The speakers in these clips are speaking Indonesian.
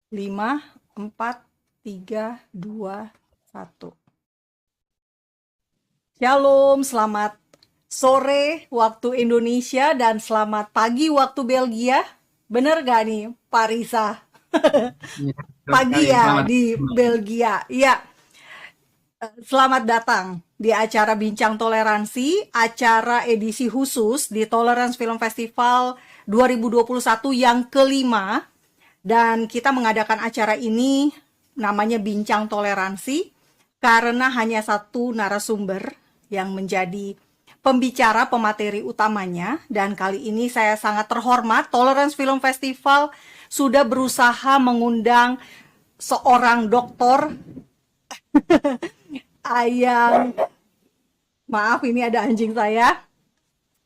5, 4, 3, 2, 1. Shalom, selamat sore waktu Indonesia dan selamat pagi waktu Belgia. Bener gak nih, Pak Risa? Iya, betul sekali. Pagi ya Selamat. di Belgia. Iya, selamat datang di acara Bincang Toleransi, acara edisi khusus di Tolerance Film Festival 2021 yang kelima. Dan kita mengadakan acara ini namanya Bincang Toleransi karena hanya satu narasumber yang menjadi pembicara pemateri utamanya. Dan kali ini saya sangat terhormat, Tolerance Film Festival sudah berusaha mengundang seorang doktor Ayang, maaf ini ada anjing saya,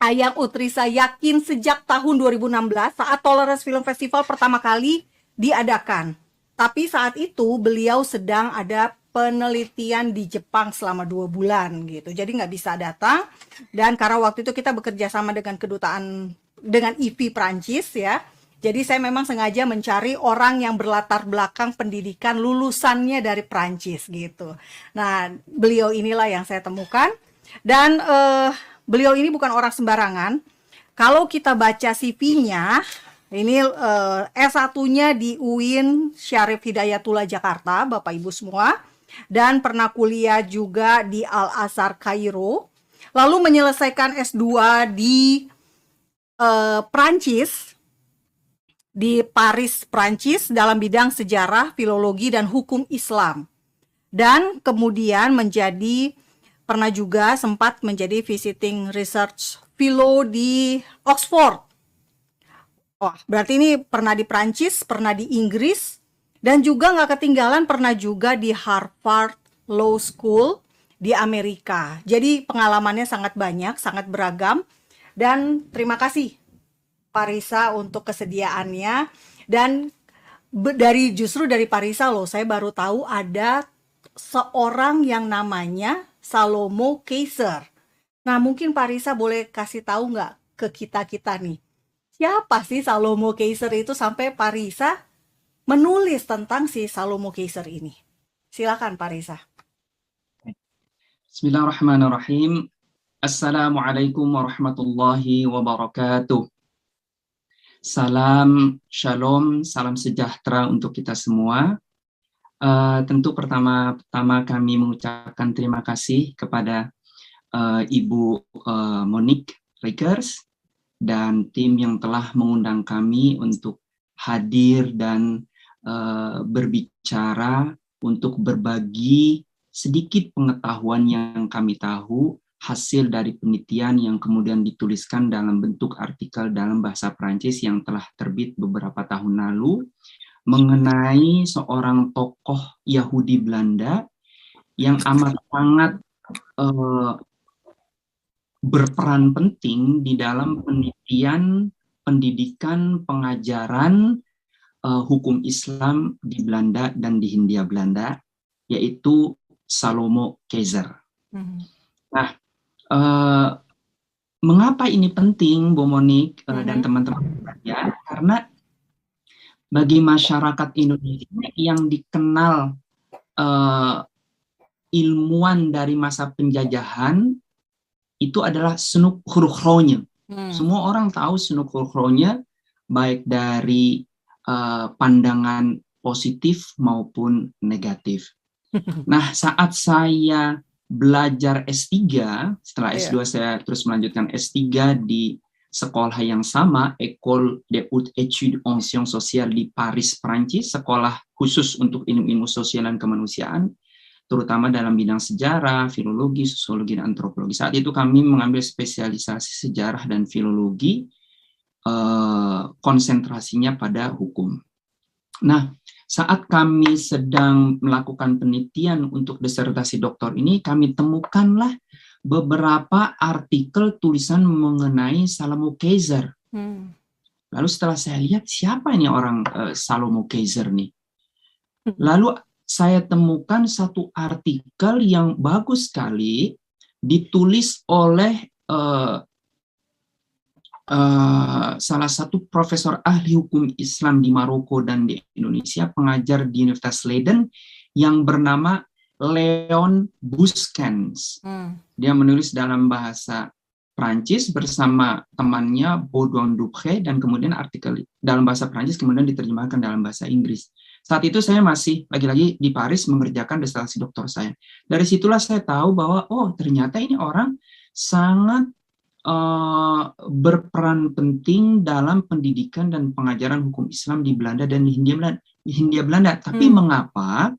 Ayang Utrisa Yakin sejak tahun 2016 saat Tolerance Film Festival pertama kali diadakan. Tapi saat itu beliau sedang ada penelitian di Jepang selama 2 bulan gitu. Jadi nggak bisa datang. Dan karena waktu itu kita bekerja sama dengan kedutaan, dengan IFI Prancis ya. Jadi saya memang sengaja mencari orang yang berlatar belakang pendidikan lulusannya dari Prancis gitu. Nah, beliau inilah yang saya temukan. Dan beliau ini bukan orang sembarangan. Kalau kita baca CV-nya, ini S1-nya di UIN Syarif Hidayatullah Jakarta, Bapak Ibu semua. Dan pernah kuliah juga di Al-Azhar Kairo. Lalu menyelesaikan S2 di Prancis, di Paris, Prancis dalam bidang sejarah, filologi, dan hukum Islam. Dan kemudian pernah juga sempat menjadi visiting research fellow di Oxford. Wah, berarti ini pernah di Prancis, pernah di Inggris, dan juga nggak ketinggalan pernah juga di Harvard Law School di Amerika. Jadi pengalamannya sangat banyak, sangat beragam. Dan terima kasih Pak Risa untuk kesediaannya. Dan justru dari Pak Risa loh, saya baru tahu ada seorang yang namanya Salomo Kaiser. Nah, mungkin Pak Risa boleh kasih tahu nggak ke kita-kita nih, siapa sih Salomo Kaiser itu sampai Pak Risa menulis tentang si Salomo Kaiser ini? Silakan Pak Risa. Bismillahirrahmanirrahim. Assalamualaikum warahmatullahi wabarakatuh. Salam shalom, salam sejahtera untuk kita semua. Tentu pertama-tama kami mengucapkan terima kasih kepada Ibu Monique Rickers dan tim yang telah mengundang kami untuk hadir dan berbicara untuk berbagi sedikit pengetahuan yang kami tahu hasil dari penelitian yang kemudian dituliskan dalam bentuk artikel dalam bahasa Prancis yang telah terbit beberapa tahun lalu mengenai seorang tokoh Yahudi Belanda yang amat sangat berperan penting di dalam penelitian, pendidikan, pengajaran hukum Islam di Belanda dan di Hindia Belanda, yaitu Salomo Kaiser. Nah, mengapa ini penting, Bu Monique dan teman-teman sekalian? Karena bagi masyarakat Indonesia yang dikenal ilmuwan dari masa penjajahan itu adalah Sunuk Hurukronya. Semua orang tahu Sunuk Hurukronya, baik dari pandangan positif maupun negatif. Nah, saat saya belajar S3, setelah S2 saya terus melanjutkan S3 di sekolah yang sama, École des Hautes Études en Sciences Sociales di Paris, Prancis, sekolah khusus untuk ilmu-ilmu sosial dan kemanusiaan, terutama dalam bidang sejarah, filologi, sosiologi, dan antropologi. Saat itu kami mengambil spesialisasi sejarah dan filologi, konsentrasinya pada hukum. Nah, saat kami sedang melakukan penelitian untuk disertasi doktor ini, kami temukanlah beberapa artikel tulisan mengenai Salomo Kaiser. Lalu setelah saya lihat, siapa ini orang Salomo Kaiser nih? Lalu saya temukan satu artikel yang bagus sekali, ditulis oleh salah satu profesor ahli hukum Islam di Maroko dan di Indonesia, pengajar di Universitas Leiden, yang bernama Leon Busquens. Dia menulis dalam bahasa Prancis bersama temannya Baudouin Dupré, dan kemudian artikel dalam bahasa Prancis kemudian diterjemahkan dalam bahasa Inggris. Saat itu saya masih lagi-lagi di Paris mengerjakan disertasi doktor saya. Dari situlah saya tahu bahwa ternyata ini orang sangat berperan penting dalam pendidikan dan pengajaran hukum Islam di Belanda dan di Hindia Belanda. Tapi mengapa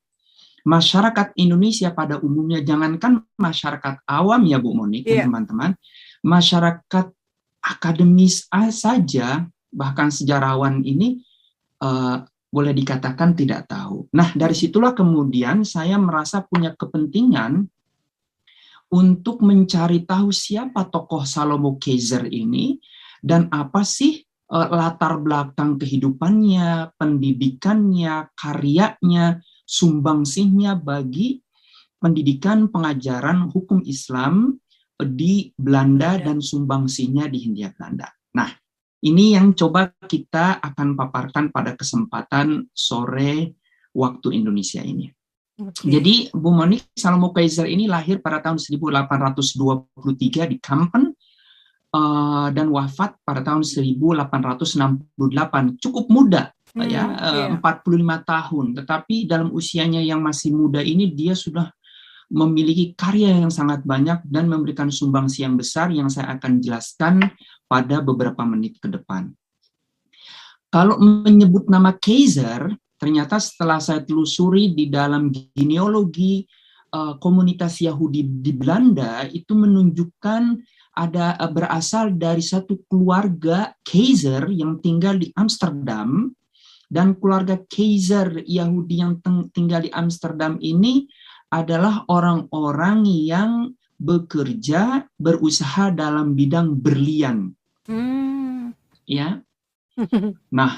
masyarakat Indonesia pada umumnya, jangankan masyarakat awam ya Bu Monik dan teman-teman, masyarakat akademis saja, bahkan sejarawan ini boleh dikatakan tidak tahu. Nah, dari situlah kemudian saya merasa punya kepentingan untuk mencari tahu siapa tokoh Salomo Keizer ini dan apa sih latar belakang kehidupannya, pendidikannya, karyanya, sumbangsihnya bagi pendidikan pengajaran hukum Islam di Belanda dan sumbangsihnya di Hindia Belanda. Nah, ini yang coba kita akan paparkan pada kesempatan sore waktu Indonesia ini. Jadi Bu Monik, Salomo Keizer ini lahir pada tahun 1823 di Kampen dan wafat pada tahun 1868. Cukup muda, 45 tahun. Tetapi dalam usianya yang masih muda ini dia sudah memiliki karya yang sangat banyak dan memberikan sumbangsi yang besar yang saya akan jelaskan pada beberapa menit ke depan. Kalau menyebut nama Keizer, ternyata setelah saya telusuri di dalam genealogi komunitas Yahudi di Belanda, itu menunjukkan ada berasal dari satu keluarga Keizer yang tinggal di Amsterdam, dan keluarga Keizer Yahudi yang tinggal di Amsterdam ini adalah orang-orang yang bekerja, berusaha dalam bidang berlian. Ya. Nah,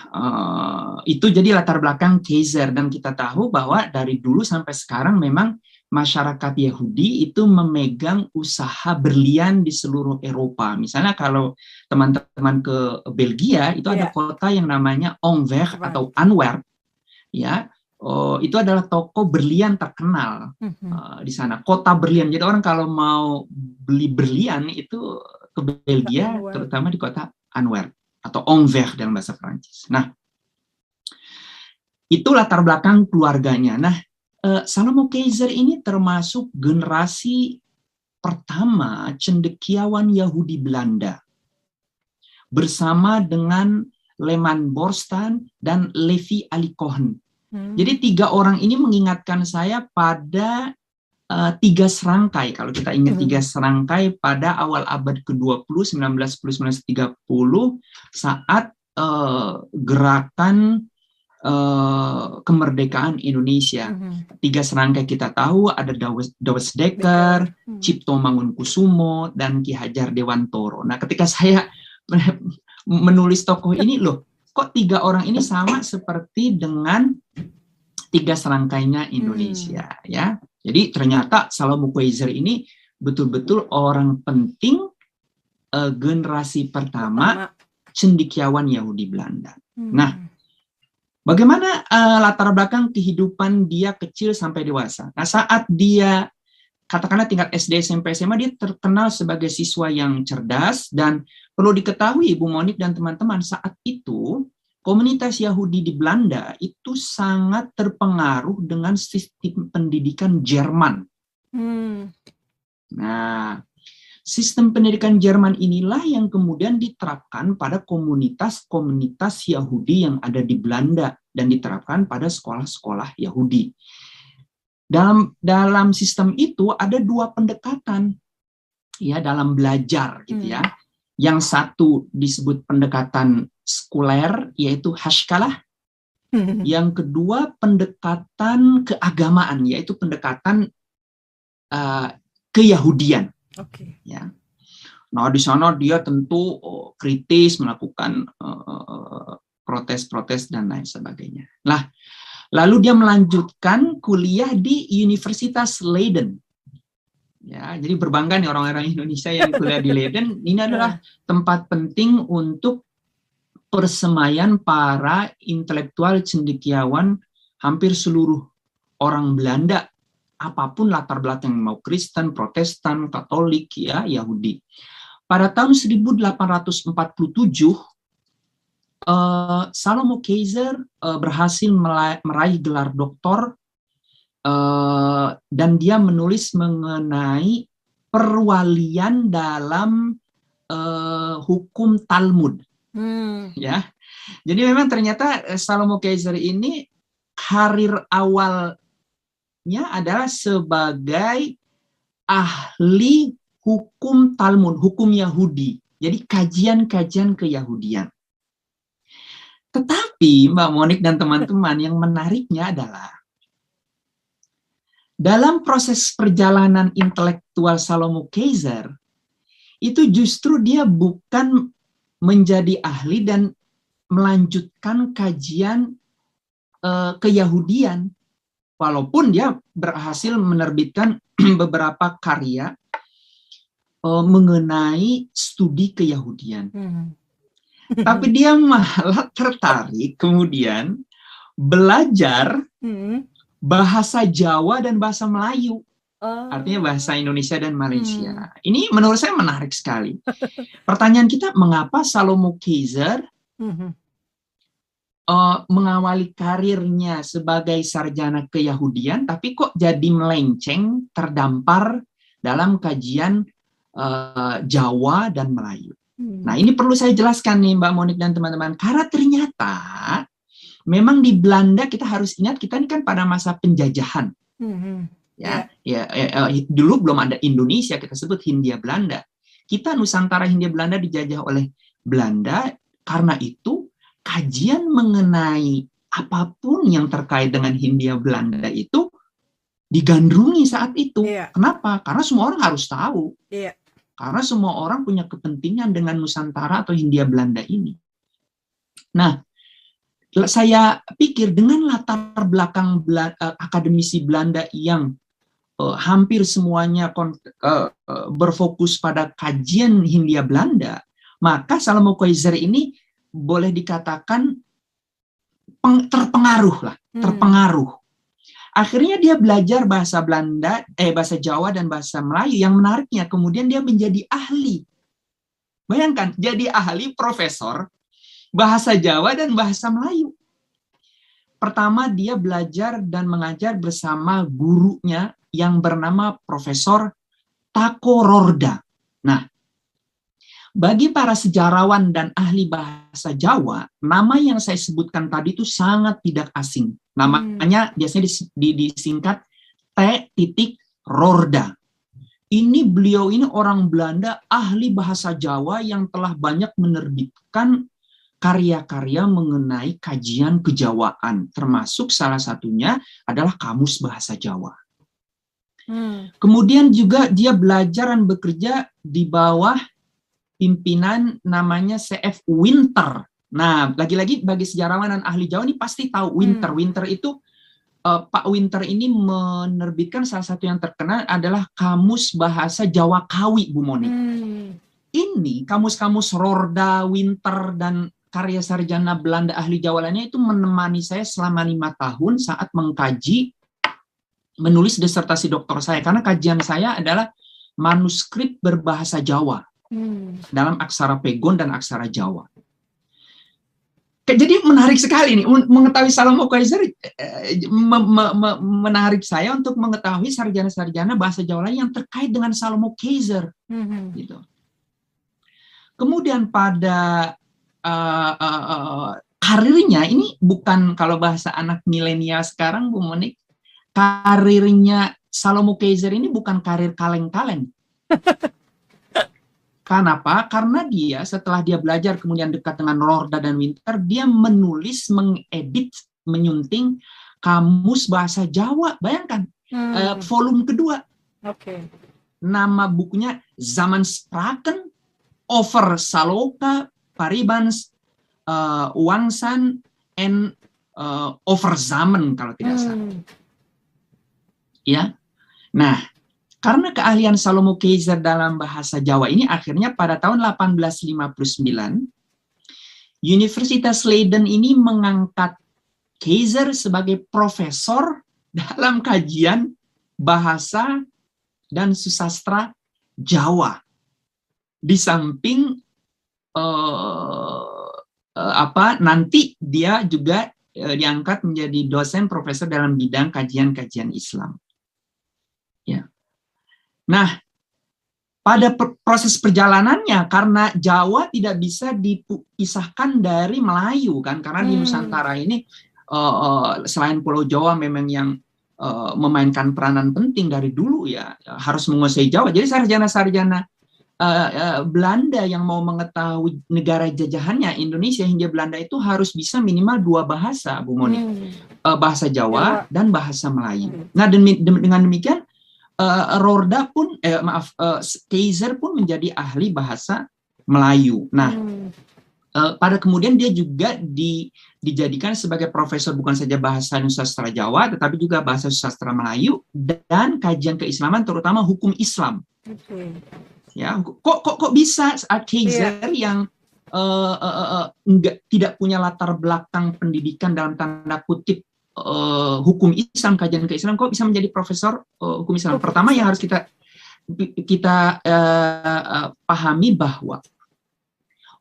itu jadi latar belakang Keizer, dan kita tahu bahwa dari dulu sampai sekarang memang masyarakat Yahudi itu memegang usaha berlian di seluruh Eropa. Misalnya kalau teman-teman ke Belgia itu ada kota yang namanya Anvers atau Antwerp, ya. Itu adalah toko berlian terkenal di sana, kota berlian. Jadi orang kalau mau beli berlian itu ke Belgia, terutama di kota Antwerp atau Anvers dalam bahasa Prancis. Nah, itu latar belakang keluarganya. Nah, Salomo Keizer ini termasuk generasi pertama cendekiawan Yahudi Belanda bersama dengan Lehman Borstan dan Levi Alikohen. Jadi 3 orang ini mengingatkan saya pada 3 serangkai. Kalau kita ingat 3 serangkai pada awal abad ke-20, 1910-1930, saat gerakan kemerdekaan Indonesia. 3 serangkai kita tahu, ada Dawes Dekker, Cipto Mangunkusumo, dan Ki Hajar Dewantoro. Nah, ketika saya menulis tokoh ini, loh, kok 3 orang ini sama seperti dengan 3 serangkainya Indonesia, ya. Jadi ternyata Salomo Keizer ini betul-betul orang penting generasi pertama cendekiawan Yahudi Belanda. Nah, bagaimana latar belakang kehidupan dia kecil sampai dewasa? Nah, saat dia katakanlah tingkat SD, SMP, SMA, dia terkenal sebagai siswa yang cerdas, dan perlu diketahui Bu Monik dan teman-teman, saat itu komunitas Yahudi di Belanda itu sangat terpengaruh dengan sistem pendidikan Jerman. Nah, sistem pendidikan Jerman inilah yang kemudian diterapkan pada komunitas-komunitas Yahudi yang ada di Belanda dan diterapkan pada sekolah-sekolah Yahudi. Dalam sistem itu ada 2 pendekatan ya dalam belajar gitu ya. Yang satu disebut pendekatan sekuler, yaitu Haskalah. Yang kedua pendekatan keagamaan, yaitu pendekatan keyahudian. Ya. Nah, di sana dia tentu kritis, melakukan protes-protes dan lain sebagainya. Nah, lalu dia melanjutkan kuliah di Universitas Leiden. Ya, jadi berbangga nih orang-orang Indonesia yang kuliah di Leiden. Ini adalah tempat penting untuk persemaian para intelektual cendekiawan hampir seluruh orang Belanda, apapun latar belakang, mau Kristen, Protestan, Katolik, ya, Yahudi. Pada tahun 1847, Salomo Kaiser berhasil meraih gelar doktor, dan dia menulis mengenai perwalian dalam hukum Talmud. Ya, jadi memang ternyata Salomo Kaiser ini karir awalnya adalah sebagai ahli hukum Talmud, hukum Yahudi. Jadi kajian-kajian keyahudian. Tetapi Mbak Monik dan teman-teman, yang menariknya adalah dalam proses perjalanan intelektual Salomo Kaiser, itu justru dia bukan menjadi ahli dan melanjutkan kajian keyahudian, walaupun dia berhasil menerbitkan beberapa karya mengenai studi keyahudian. Tapi dia malah tertarik kemudian belajar bahasa Jawa dan bahasa Melayu. Artinya bahasa Indonesia dan Malaysia. Ini menurut saya menarik sekali. Pertanyaan kita, mengapa Salomo Kaiser mengawali karirnya sebagai sarjana keyahudian, tapi kok jadi melenceng, terdampar dalam kajian Jawa dan Melayu. Nah, ini perlu saya jelaskan nih Mbak Monik dan teman-teman, karena ternyata memang di Belanda, kita harus ingat, kita ini kan pada masa penjajahan. Dulu belum ada Indonesia, kita sebut Hindia Belanda. Kita Nusantara Hindia Belanda dijajah oleh Belanda, karena itu kajian mengenai apapun yang terkait dengan Hindia Belanda itu digandrungi saat itu. Kenapa? Karena semua orang harus tahu. Karena semua orang punya kepentingan dengan Nusantara atau Hindia Belanda ini. Nah, saya pikir dengan latar belakang akademisi Belanda yang hampir semuanya berfokus pada kajian Hindia Belanda, maka Salomo Kaiser ini boleh dikatakan terpengaruh. Akhirnya dia belajar bahasa bahasa Jawa dan bahasa Melayu. Yang menariknya, kemudian dia menjadi ahli. Bayangkan, jadi ahli profesor bahasa Jawa dan bahasa Melayu. Pertama, dia belajar dan mengajar bersama gurunya yang bernama Profesor Taco Rorda. Nah, bagi para sejarawan dan ahli bahasa Jawa, nama yang saya sebutkan tadi itu sangat tidak asing. Namanya biasanya disingkat T. Rorda. Beliau ini orang Belanda, ahli bahasa Jawa yang telah banyak menerbitkan karya-karya mengenai kajian kejawaan, termasuk salah satunya adalah Kamus Bahasa Jawa. Kemudian juga dia belajar dan bekerja di bawah pimpinan namanya C.F. Winter. Nah, lagi-lagi bagi sejarawan dan ahli Jawa ini pasti tahu Winter. Winter itu, Pak Winter ini menerbitkan salah satu yang terkenal adalah Kamus Bahasa Jawa Kawi, Bu Monik. Ini kamus-kamus Rorda, Winter, dan karya sarjana Belanda ahli Jawa lainnya itu menemani saya selama 5 tahun saat menulis disertasi doktor saya, karena kajian saya adalah manuskrip berbahasa Jawa dalam aksara Pegon dan aksara Jawa. Jadi menarik sekali nih mengetahui Salomo Kaiser, menarik saya untuk mengetahui sarjana-sarjana bahasa Jawa lain yang terkait dengan Salomo Kaiser. Gitu. Kemudian pada karirnya ini bukan, kalau bahasa anak milenial sekarang, Bu Monik, karirnya Salomo Kaiser ini bukan karir kaleng-kaleng. Kenapa? Karena dia setelah dia belajar kemudian dekat dengan Rorda dan Winter, dia menulis, mengedit, menyunting Kamus Bahasa Jawa. Bayangkan, volume kedua. Nama bukunya Zamanspraken over Saloka, Paribans, Wangsan, and over Zaman, kalau tidak salah. Ya. Nah, Karena keahlian Salomo Keizer dalam bahasa Jawa ini, akhirnya pada tahun 1859, Universitas Leiden ini mengangkat Keizer sebagai profesor dalam kajian bahasa dan susastra Jawa. Di samping nanti dia juga diangkat menjadi dosen profesor dalam bidang kajian-kajian Islam. Ya. Nah, pada proses perjalanannya, karena Jawa tidak bisa dipisahkan dari Melayu kan, karena di Nusantara ini selain Pulau Jawa memang yang memainkan peranan penting dari dulu ya, harus menguasai Jawa. Jadi sarjana-sarjana Belanda yang mau mengetahui negara jajahannya Indonesia hingga Belanda itu harus bisa minimal 2 bahasa, Bu Moni, bahasa Jawa dan bahasa Melayu. Nah, dengan demikian Roorda pun, Keizer pun menjadi ahli bahasa Melayu. Nah, pada kemudian dia juga dijadikan sebagai profesor bukan saja bahasa dan sastra Jawa, tetapi juga bahasa sastra Melayu dan kajian keislaman, terutama hukum Islam. Ya, kok bisa saat Keizer yang tidak punya latar belakang pendidikan dalam tanda kutip hukum Islam, kajian ke-Islam, kok bisa menjadi profesor hukum Islam? Pertama yang harus kita pahami bahwa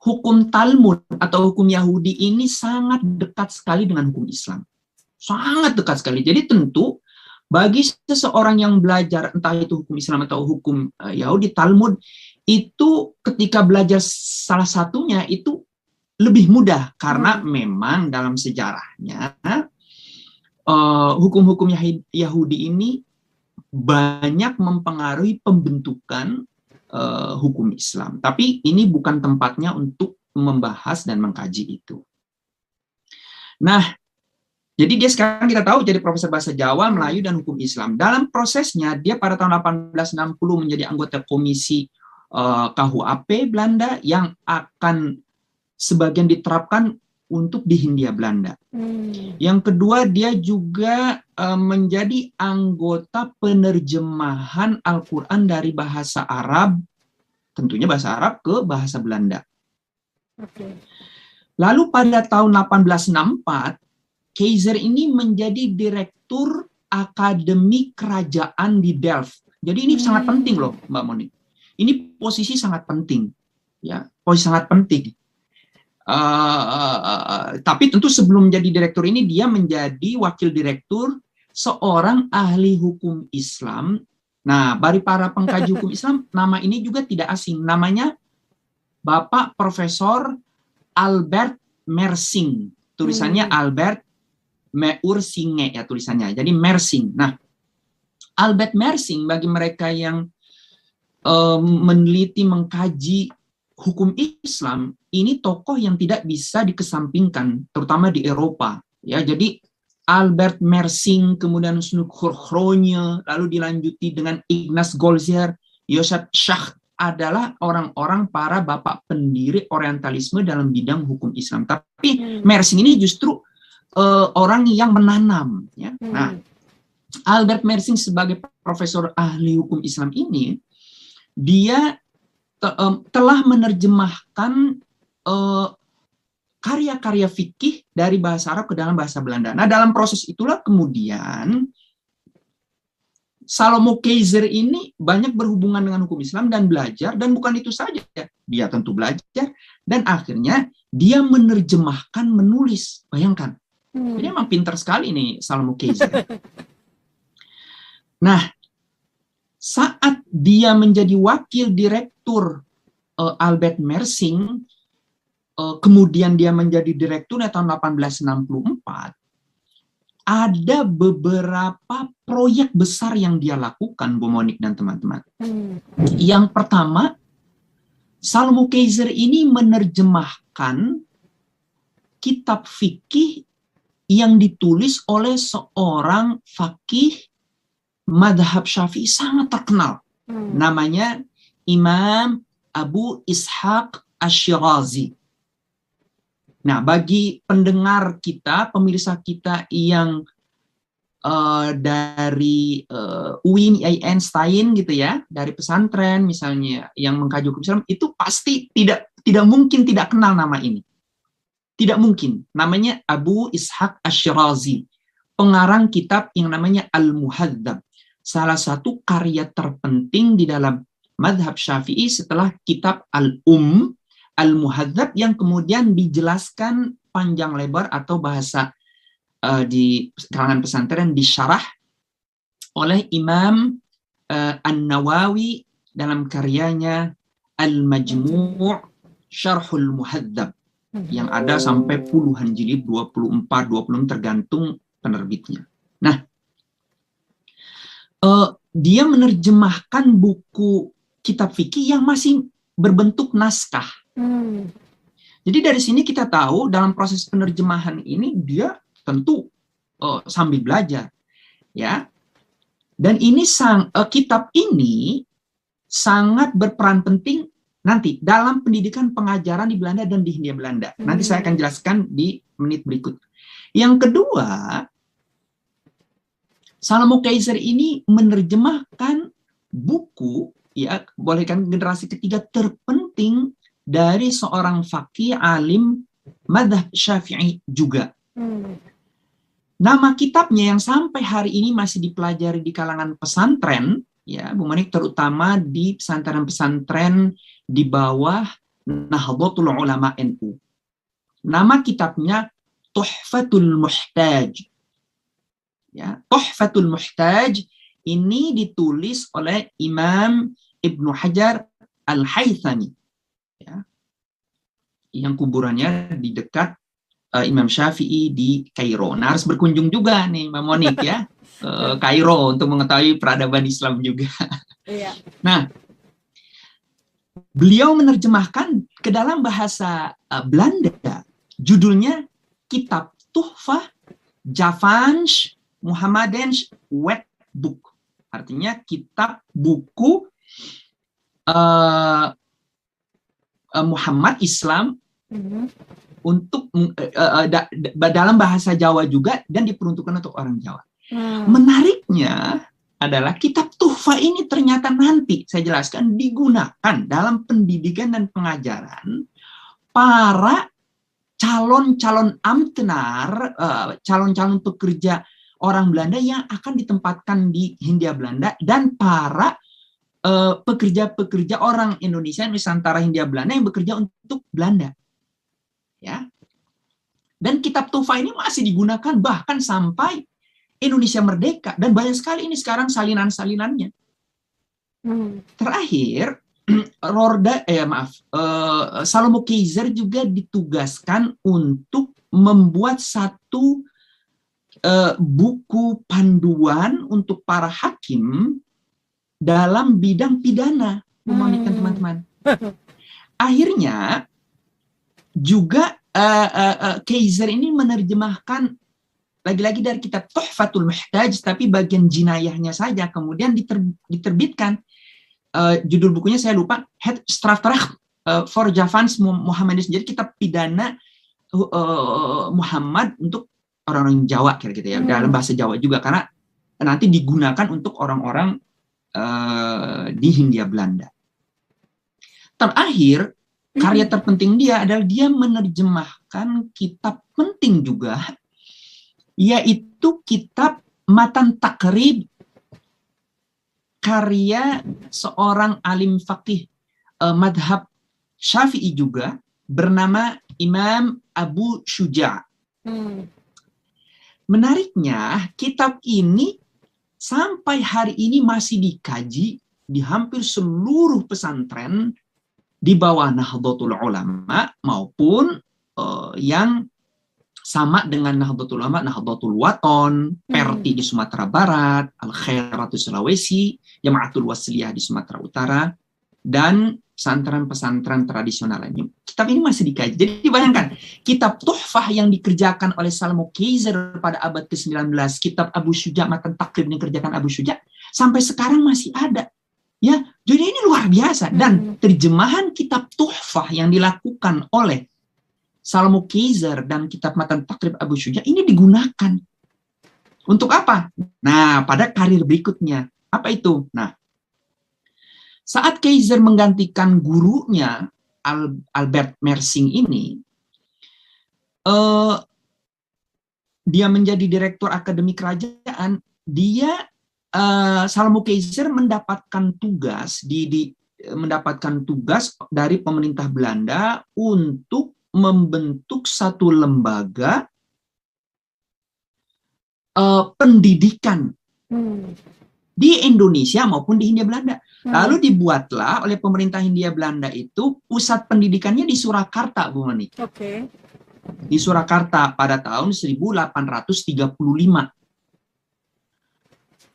hukum Talmud atau hukum Yahudi ini sangat dekat sekali dengan hukum Islam. Sangat dekat sekali. Jadi tentu bagi seseorang yang belajar entah itu hukum Islam atau hukum Yahudi, Talmud, itu ketika belajar salah satunya itu lebih mudah karena memang dalam sejarahnya hukum-hukum Yahudi ini banyak mempengaruhi pembentukan hukum Islam. Tapi ini bukan tempatnya untuk membahas dan mengkaji itu. Nah, jadi dia sekarang kita tahu jadi profesor bahasa Jawa, Melayu, dan hukum Islam. Dalam prosesnya, dia pada tahun 1860 menjadi anggota komisi KUHP Belanda yang akan sebagian diterapkan untuk di Hindia Belanda. Yang kedua, dia juga menjadi anggota penerjemahan Al-Quran dari bahasa Arab, tentunya bahasa Arab, ke bahasa Belanda. Lalu pada tahun 1864, Keizer ini menjadi direktur Akademi Kerajaan di Delft. Jadi ini sangat penting loh, Mbak Moni. Ini posisi sangat penting, ya, posisi sangat penting. Tapi tentu sebelum menjadi direktur ini dia menjadi wakil direktur seorang ahli hukum Islam. Nah, bagi para pengkaji hukum Islam, nama ini juga tidak asing. Namanya Bapak Profesor Albert Mersing. Tulisannya Albert Meursinge ya tulisannya. Jadi Mersing. Nah, Albert Mersing bagi mereka yang meneliti, mengkaji hukum Islam, ini tokoh yang tidak bisa dikesampingkan, terutama di Eropa. Ya, jadi Albert Mersing, kemudian Snoek Groenje, lalu dilanjuti dengan Ignaz Goldziher, Joseph Schacht adalah orang-orang para bapak pendiri Orientalisme dalam bidang hukum Islam. Tapi Mersing ini justru orang yang menanam. Ya. Nah, Albert Mersing sebagai profesor ahli hukum Islam ini, dia telah menerjemahkan karya-karya fikih dari bahasa Arab ke dalam bahasa Belanda. Nah, dalam proses itulah kemudian Salomo Keizer ini banyak berhubungan dengan hukum Islam dan belajar, dan bukan itu saja, dia tentu belajar, dan akhirnya dia menerjemahkan, menulis. Bayangkan, jadi emang pintar sekali nih Salomo Keizer. Nah, saat dia menjadi wakil direktur Albert Mersing, kemudian dia menjadi direkturnya tahun 1864, ada beberapa proyek besar yang dia lakukan, Bu Monik dan teman-teman. Yang pertama, Salomo Keizer ini menerjemahkan kitab fikih yang ditulis oleh seorang fakih madhab Syafi'i sangat terkenal. Namanya Imam Abu Ishaq Ash-Shirazi. Nah, bagi pendengar kita, pemirsa kita yang dari UIN, Einstein gitu ya, dari pesantren misalnya yang mengkaji hukum Islam, itu pasti tidak mungkin tidak kenal nama ini. Tidak mungkin. Namanya Abu Ishaq Ash-Shirazi, pengarang kitab yang namanya Al-Muhadzab. Salah satu karya terpenting di dalam madhab Syafi'i setelah kitab Al-Muhadzab yang kemudian dijelaskan panjang lebar atau bahasa di kalangan pesantren disyarah oleh Imam An-Nawawi dalam karyanya Al-Majmu' Syarhul Muhadzab yang ada sampai puluhan jilid, 24, 26 tergantung penerbitnya. Nah, dia menerjemahkan buku kitab fikih yang masih berbentuk naskah. Jadi dari sini kita tahu dalam proses penerjemahan ini dia tentu sambil belajar, ya. Dan ini kitab ini sangat berperan penting nanti dalam pendidikan pengajaran di Belanda dan di Hindia Belanda. Nanti saya akan jelaskan di menit berikut. Yang kedua, Salomo Kaiser ini menerjemahkan buku, ya, boleh kan generasi ketiga terpenting dari seorang faqih alim madhab Syafi'i juga. Nama kitabnya yang sampai hari ini masih dipelajari di kalangan pesantren, ya, Bu Manik, terutama di pesantren-pesantren di bawah Nahdlatul Ulama NU. Nama kitabnya Tuhfatul Muhtaj. Ya, Tuhfatul Muhtaj ini ditulis oleh Imam Ibnu Hajar Al-Haythami, ya, yang kuburannya di dekat Imam Syafi'i di Kairo. Nah, harus berkunjung juga nih Mbak Monik ya, Kairo untuk mengetahui peradaban Islam juga. Iya. Nah, beliau menerjemahkan ke dalam bahasa Belanda, judulnya Kitab Tuhfah Javans Muhammadens Wetboek. Artinya kitab buku Muhammad Islam untuk dalam bahasa Jawa juga dan diperuntukkan untuk orang Jawa. Menariknya adalah kitab Tuhfah ini ternyata nanti saya jelaskan digunakan dalam pendidikan dan pengajaran para calon-calon ambtenar, calon-calon pekerja orang Belanda yang akan ditempatkan di Hindia Belanda dan para pekerja-pekerja orang Indonesia Nusantara Hindia Belanda yang bekerja untuk Belanda. Ya. Dan kitab Tuhfah ini masih digunakan bahkan sampai Indonesia merdeka dan banyak sekali ini sekarang salinan-salinannya. Terakhir, Salomo Kaiser juga ditugaskan untuk membuat satu buku panduan untuk para hakim dalam bidang pidana, teman-teman. Akhirnya juga Kaiser ini menerjemahkan lagi-lagi dari kitab Tuhfatul Muhtaj, tapi bagian jinayahnya saja, kemudian diterbitkan. Judul bukunya saya lupa, Het Strafrecht for Javans Muhammadis, jadi kitab pidana Muhammad untuk orang-orang Jawa kira-kira ya, dalam bahasa Jawa juga, karena nanti digunakan untuk orang-orang di Hindia Belanda. Terakhir, karya terpenting dia adalah dia menerjemahkan kitab penting juga, yaitu kitab Matan Takrib, karya seorang alim faqih madhab Syafi'i juga, bernama Imam Abu Syuja'. Menariknya, kitab ini sampai hari ini masih dikaji di hampir seluruh pesantren di bawah Nahdlatul Ulama maupun yang sama dengan Nahdlatul Ulama, Nahdlatul Waton, Perti di Sumatera Barat, Al-Khairatus Sulawesi, Jamaatul Wasliyah di Sumatera Utara, dan pesantren-pesantren tradisional lainnya. Kitab ini masih dikaji. Jadi bayangkan, kitab Tuhfah yang dikerjakan oleh Salomo Kaiser pada abad ke-19, kitab Abu Syuja', Matan Takrib yang dikerjakan Abu Syuja', sampai sekarang masih ada. Ya, jadi ini luar biasa. Dan terjemahan kitab Tuhfah yang dilakukan oleh Salomo Kaiser dan kitab Matan Takrib Abu Syuja' ini digunakan Untuk apa? Nah, pada karir berikutnya. Apa itu? Nah, saat Kaiser menggantikan gurunya, Albert Mersing ini, dia menjadi direktur akademi kerajaan, Salomo Kaiser mendapatkan tugas dari pemerintah Belanda untuk membentuk satu lembaga pendidikan di Indonesia maupun di Hindia Belanda. Lalu dibuatlah oleh pemerintah Hindia Belanda itu pusat pendidikannya di Surakarta, Bu Mani. Oke. Di Surakarta pada tahun 1835.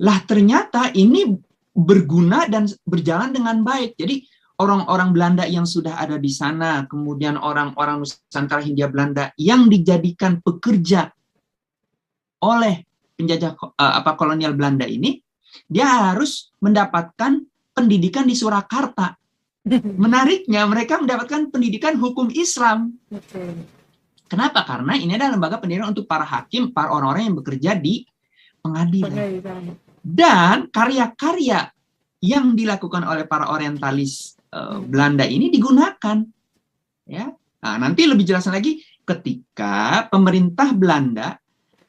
Lah ternyata ini berguna dan berjalan dengan baik. Jadi orang-orang Belanda yang sudah ada di sana, kemudian orang-orang Nusantara Hindia Belanda yang dijadikan pekerja oleh penjajah kolonial Belanda ini, dia harus mendapatkan pendidikan di Surakarta. Menariknya, mereka mendapatkan pendidikan hukum Islam. Kenapa? Karena ini adalah lembaga pendidikan untuk para hakim, para orang-orang yang bekerja di pengadilan. Dan karya-karya yang dilakukan oleh para orientalis Belanda ini digunakan. Ya. Nah, nanti lebih jelas lagi ketika pemerintah Belanda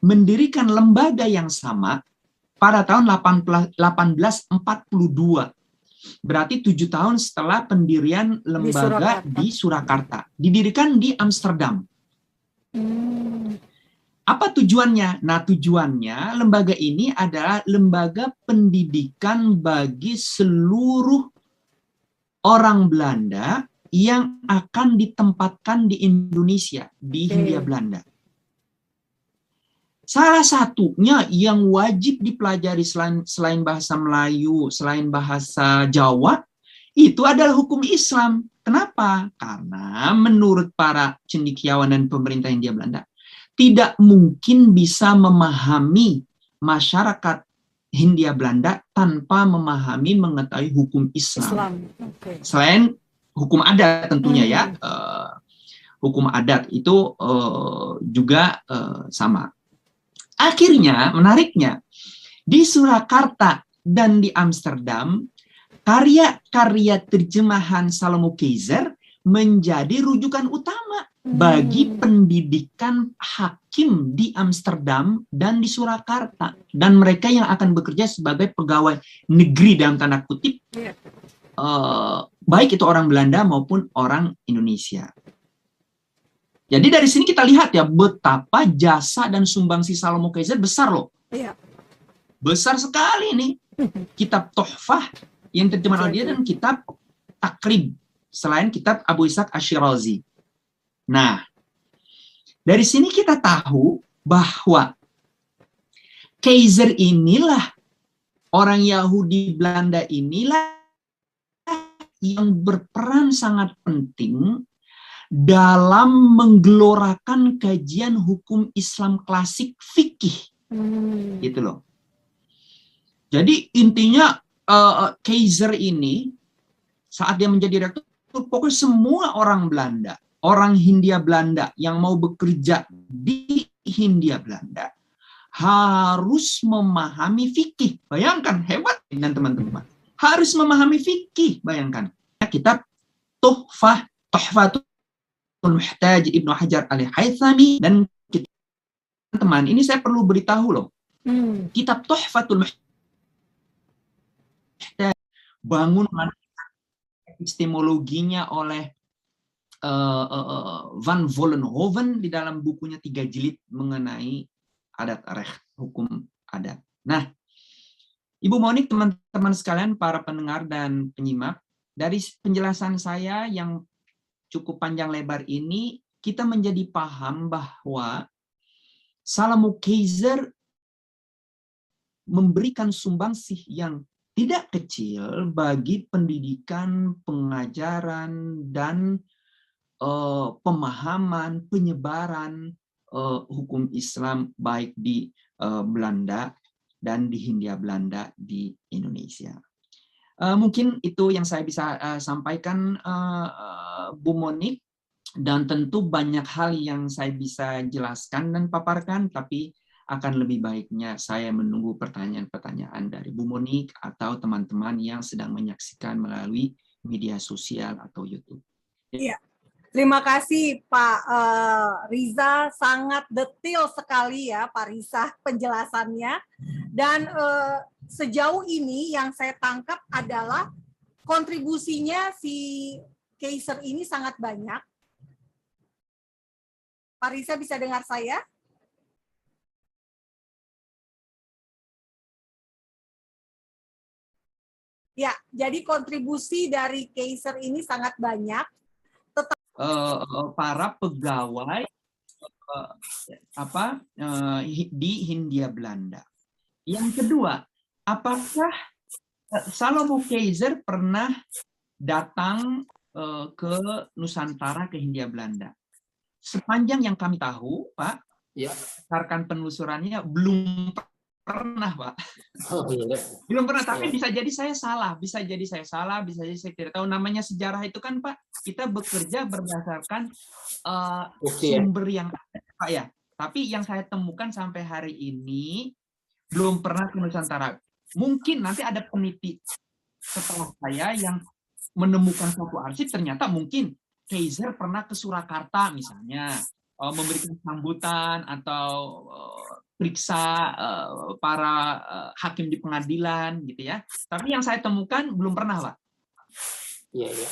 mendirikan lembaga yang sama pada tahun 1842. Berarti 7 tahun setelah pendirian lembaga di Surakarta. Didirikan di Amsterdam. Apa tujuannya? Nah, tujuannya lembaga ini adalah lembaga pendidikan bagi seluruh orang Belanda yang akan ditempatkan di Indonesia, di Hindia Belanda. Salah satunya yang wajib dipelajari selain bahasa Melayu, selain bahasa Jawa, itu adalah hukum Islam. Kenapa? Karena menurut para cendekiawan dan pemerintah Hindia Belanda, tidak mungkin bisa memahami masyarakat Hindia Belanda tanpa mengetahui hukum Islam. Selain hukum adat tentunya ya, hukum adat itu juga sama. Akhirnya, menariknya, di Surakarta dan di Amsterdam, karya-karya terjemahan Salomo Kaiser menjadi rujukan utama bagi pendidikan hakim di Amsterdam dan di Surakarta. Dan mereka yang akan bekerja sebagai pegawai negeri dalam tanda kutip, baik itu orang Belanda maupun orang Indonesia. Jadi dari sini kita lihat ya betapa jasa dan sumbangsi Salomo Kaiser besar loh. Iya. Besar sekali nih. Kitab Tuhfah yang terjemahan oleh dia dan kitab Takrib selain kitab Abu Ishaq Ash-Shirazi. Nah, dari sini kita tahu bahwa Kaiser inilah orang Yahudi Belanda inilah yang berperan sangat penting dalam menggelorakan kajian hukum Islam klasik fikih. Gitu loh. Jadi intinya Kaiser ini saat dia menjadi direktur, pokoknya semua orang Belanda, orang Hindia Belanda yang mau bekerja di Hindia Belanda harus memahami fikih. Bayangkan, hebat dan teman-teman. Harus memahami fikih, bayangkan. Kitab Tuhfatul Muhtaj Ibnu Hajar Al-Haythami dan teman, ini saya perlu beritahu loh. Kitab Tuhfatul Muhtaj bangun epistemologinya oleh Van Vollenhoven di dalam bukunya 3 jilid mengenai adat recht, hukum adat. Nah, Ibu Monik, teman-teman sekalian, para pendengar dan penyimak, dari penjelasan saya yang cukup panjang lebar ini, kita menjadi paham bahwa Salomo Kaiser memberikan sumbangsih yang tidak kecil bagi pendidikan, pengajaran, dan pemahaman, penyebaran hukum Islam baik di Belanda dan di Hindia Belanda di Indonesia. Mungkin itu yang saya bisa sampaikan, Bu Monik, dan tentu banyak hal yang saya bisa jelaskan dan paparkan, tapi akan lebih baiknya saya menunggu pertanyaan-pertanyaan dari Bu Monik atau teman-teman yang sedang menyaksikan melalui media sosial atau YouTube. Iya. Terima kasih Pak Riza, sangat detail sekali ya Pak Riza penjelasannya. Dan sejauh ini yang saya tangkap adalah kontribusinya si Kaiser ini sangat banyak. Pak Riza bisa dengar saya? Ya, jadi kontribusi dari Kaiser ini sangat banyak. Para pegawai di Hindia Belanda. Yang kedua, apakah Salomo Kaiser pernah datang ke Nusantara, ke Hindia Belanda? Sepanjang yang kami tahu, Pak, berdasarkan penelusurannya belum pernah, Pak. Belum pernah, tapi bisa jadi saya salah, bisa jadi saya tidak tahu. Namanya sejarah itu kan, Pak, kita bekerja berdasarkan sumber yang ada, Pak ya. Tapi yang saya temukan sampai hari ini belum pernah ke Nusantara. Mungkin nanti ada peneliti setelah saya yang menemukan suatu arsip, ternyata mungkin Kaiser pernah ke Surakarta misalnya, memberikan sambutan atau periksa para hakim di pengadilan gitu ya. Tapi yang saya temukan belum pernah, Pak. Iya, iya.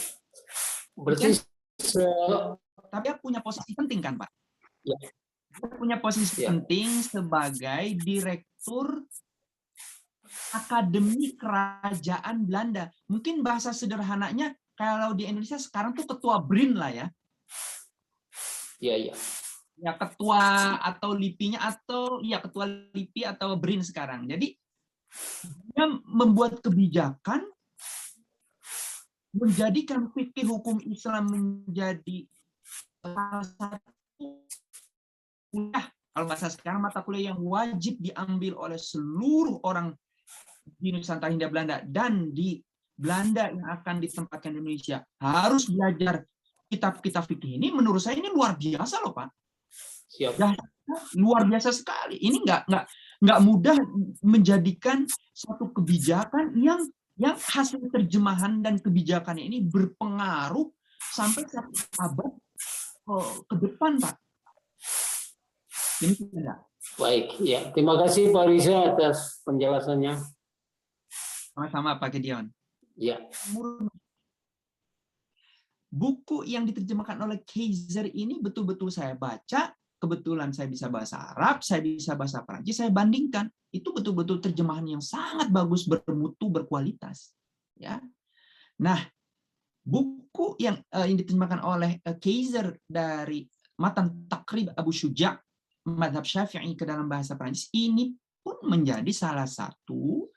Berarti tapi dia punya posisi penting kan, Pak? Ya. Dia punya posisi penting sebagai direktur Akademi Kerajaan Belanda. Mungkin bahasa sederhananya kalau di Indonesia sekarang tuh ketua BRIN lah ya. Iya, iya. Ya, ketua atau LIPI-nya atau ya ketua LIPI atau BRIN sekarang. Jadi dia membuat kebijakan, menjadikan fikih hukum Islam menjadi salah satu kuliah, kalau bahasa sekarang mata kuliah yang wajib diambil oleh seluruh orang di Nusantara Hindia Belanda dan di Belanda yang akan ditempatkan di Indonesia harus belajar kitab-kitab fikih ini. Menurut saya ini luar biasa loh, Pak. Siap. Ya, luar biasa sekali. Ini nggak mudah menjadikan suatu kebijakan yang hasil terjemahan dan kebijakannya ini berpengaruh sampai satu abad ke depan, Pak. Demikian. Baik, ya. Terima kasih Pak Riza atas penjelasannya. Sama-sama Pak Gideon. Ya. Buku yang diterjemahkan oleh Kaiser ini betul-betul saya baca. Kebetulan saya bisa bahasa Arab, saya bisa bahasa Prancis, saya bandingkan. Itu betul-betul terjemahan yang sangat bagus, bermutu, berkualitas. Ya. Nah, buku yang diterjemahkan oleh Kaiser dari Matan Takrib Abu Syuja' Madhab Syafi'i ke dalam bahasa Prancis ini pun menjadi salah satu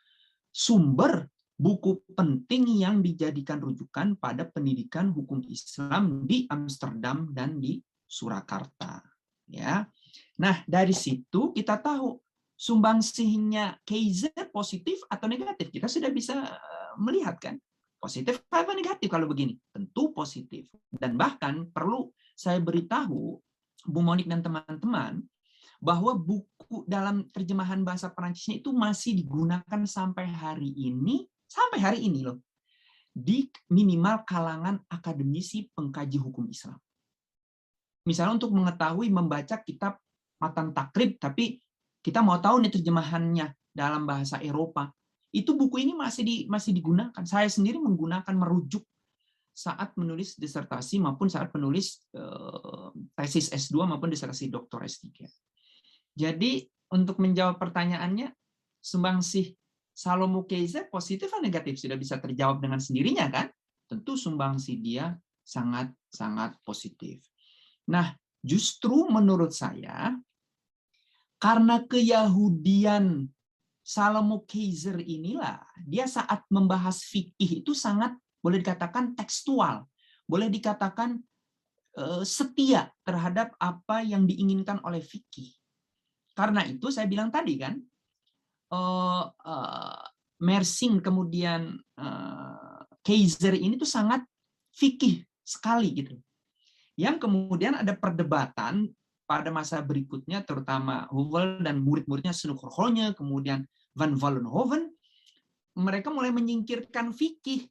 sumber buku penting yang dijadikan rujukan pada pendidikan hukum Islam di Amsterdam dan di Surakarta. Ya, nah dari situ kita tahu sumbangsihnya Kaiser positif atau negatif. Kita sudah bisa melihat kan, positif atau negatif kalau begini. Tentu positif. Dan bahkan perlu saya beritahu Bu Monik dan teman-teman bahwa buku dalam terjemahan bahasa Perancisnya itu masih digunakan sampai hari ini loh, di minimal kalangan akademisi pengkaji hukum Islam. Misalnya untuk mengetahui membaca kitab Matan Takrib, tapi kita mau tahu nih terjemahannya dalam bahasa Eropa, itu buku ini masih digunakan. Saya sendiri menggunakan merujuk saat menulis disertasi maupun saat menulis tesis S2 maupun disertasi doktor S3. Jadi untuk menjawab pertanyaannya, sumbangsih Salomo Kaiser positif atau negatif sudah bisa terjawab dengan sendirinya kan? Tentu sumbangsih dia sangat positif. Nah, justru menurut saya karena keyahudian Salomo Kaiser inilah dia saat membahas fikih itu sangat boleh dikatakan tekstual, boleh dikatakan setia terhadap apa yang diinginkan oleh fikih. Karena itu saya bilang tadi kan, Mersing kemudian Kaiser ini tuh sangat fikih sekali gitu. Yang kemudian ada perdebatan pada masa berikutnya, terutama Huvell dan murid-muridnya Snukhrohonje, kemudian Van Vollenhoven, mereka mulai menyingkirkan fikih.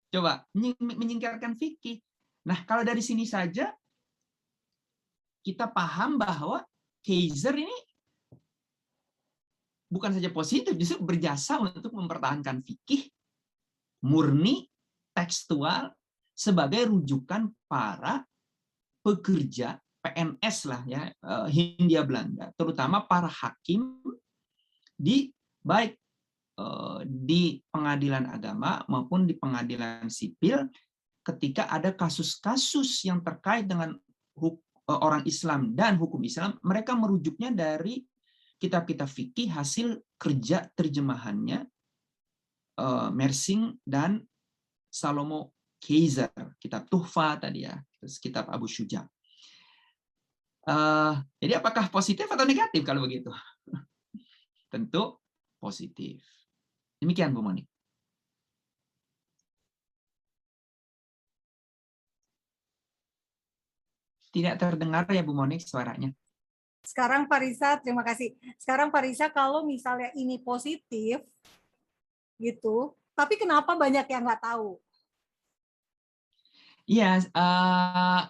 Coba, menyingkirkan fikih. Nah, kalau dari sini saja, kita paham bahwa Kaiser ini bukan saja positif, justru berjasa untuk mempertahankan fikih murni, tekstual, sebagai rujukan para pekerja PNS lah ya, Hindia Belanda, terutama para hakim di baik di pengadilan agama maupun di pengadilan sipil ketika ada kasus-kasus yang terkait dengan orang Islam dan hukum Islam, mereka merujuknya dari kitab-kitab fikih hasil kerja terjemahannya Mersing dan Salomo Kaiser, kitab Tuhfa tadi ya, terus kitab Abu Syuja. Jadi apakah positif atau negatif kalau begitu? Tentu positif. Demikian Bu Moni. Tidak terdengar ya Bu Monik suaranya. Sekarang Pak Risa, terima kasih. Sekarang Pak Risa, kalau misalnya ini positif, gitu, tapi kenapa banyak yang nggak tahu? Iya,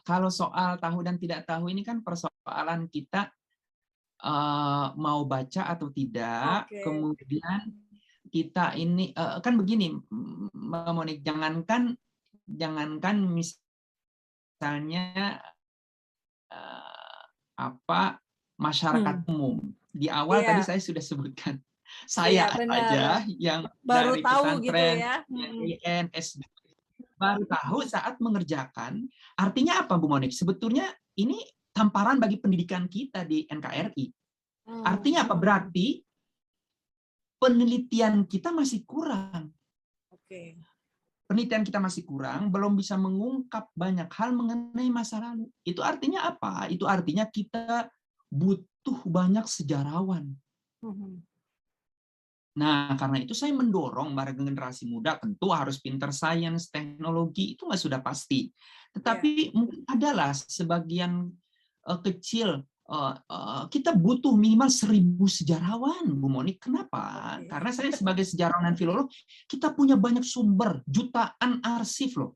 kalau soal tahu dan tidak tahu ini kan persoalan kita mau baca atau tidak. Oke. Kemudian kita ini kan begini, Mbak Monik, jangankan misalnya masyarakat umum. Di awal tadi saya sudah sebutkan, saya aja yang baru dari tahu pesantren, gitu ya. SD, baru tahu saat mengerjakan. Artinya apa Bu Monik? Sebetulnya ini tamparan bagi pendidikan kita di NKRI. Artinya apa? Berarti penelitian kita masih kurang. Oke. Penelitian kita masih kurang, belum bisa mengungkap banyak hal mengenai masa lalu. Itu artinya apa? Itu artinya kita butuh banyak sejarawan. Nah, karena itu saya mendorong para generasi muda tentu harus pinter sains, teknologi, itu mah sudah pasti. Tetapi mungkin adalah sebagian kecil, kita butuh minimal 1.000 sejarawan, Bu Monik. Kenapa? Karena saya sebagai sejarawan dan filolog, kita punya banyak sumber, jutaan arsip loh.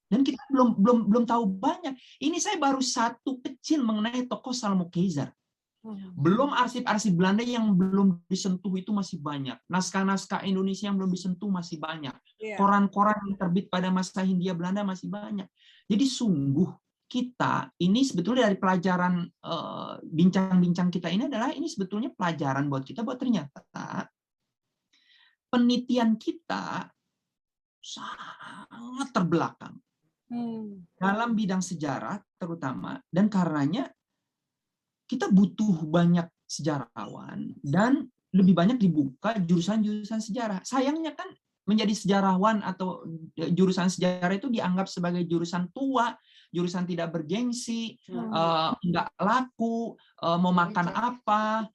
Dan kita belum tahu banyak. Ini saya baru satu kecil mengenai tokoh Salomo Kaiser. Belum arsip-arsip Belanda yang belum disentuh itu masih banyak. Naskah-naskah Indonesia yang belum disentuh masih banyak. Koran-koran yang terbit pada masa Hindia Belanda masih banyak. Jadi sungguh kita ini sebetulnya dari pelajaran bincang-bincang kita ini adalah ini sebetulnya pelajaran buat kita buat ternyata penelitian kita sangat terbelakang dalam bidang sejarah terutama, dan karenanya kita butuh banyak sejarawan dan lebih banyak dibuka jurusan-jurusan sejarah. Sayangnya kan menjadi sejarawan atau jurusan sejarah itu dianggap sebagai jurusan tua, jurusan tidak bergengsi, nggak laku, mau makan apa,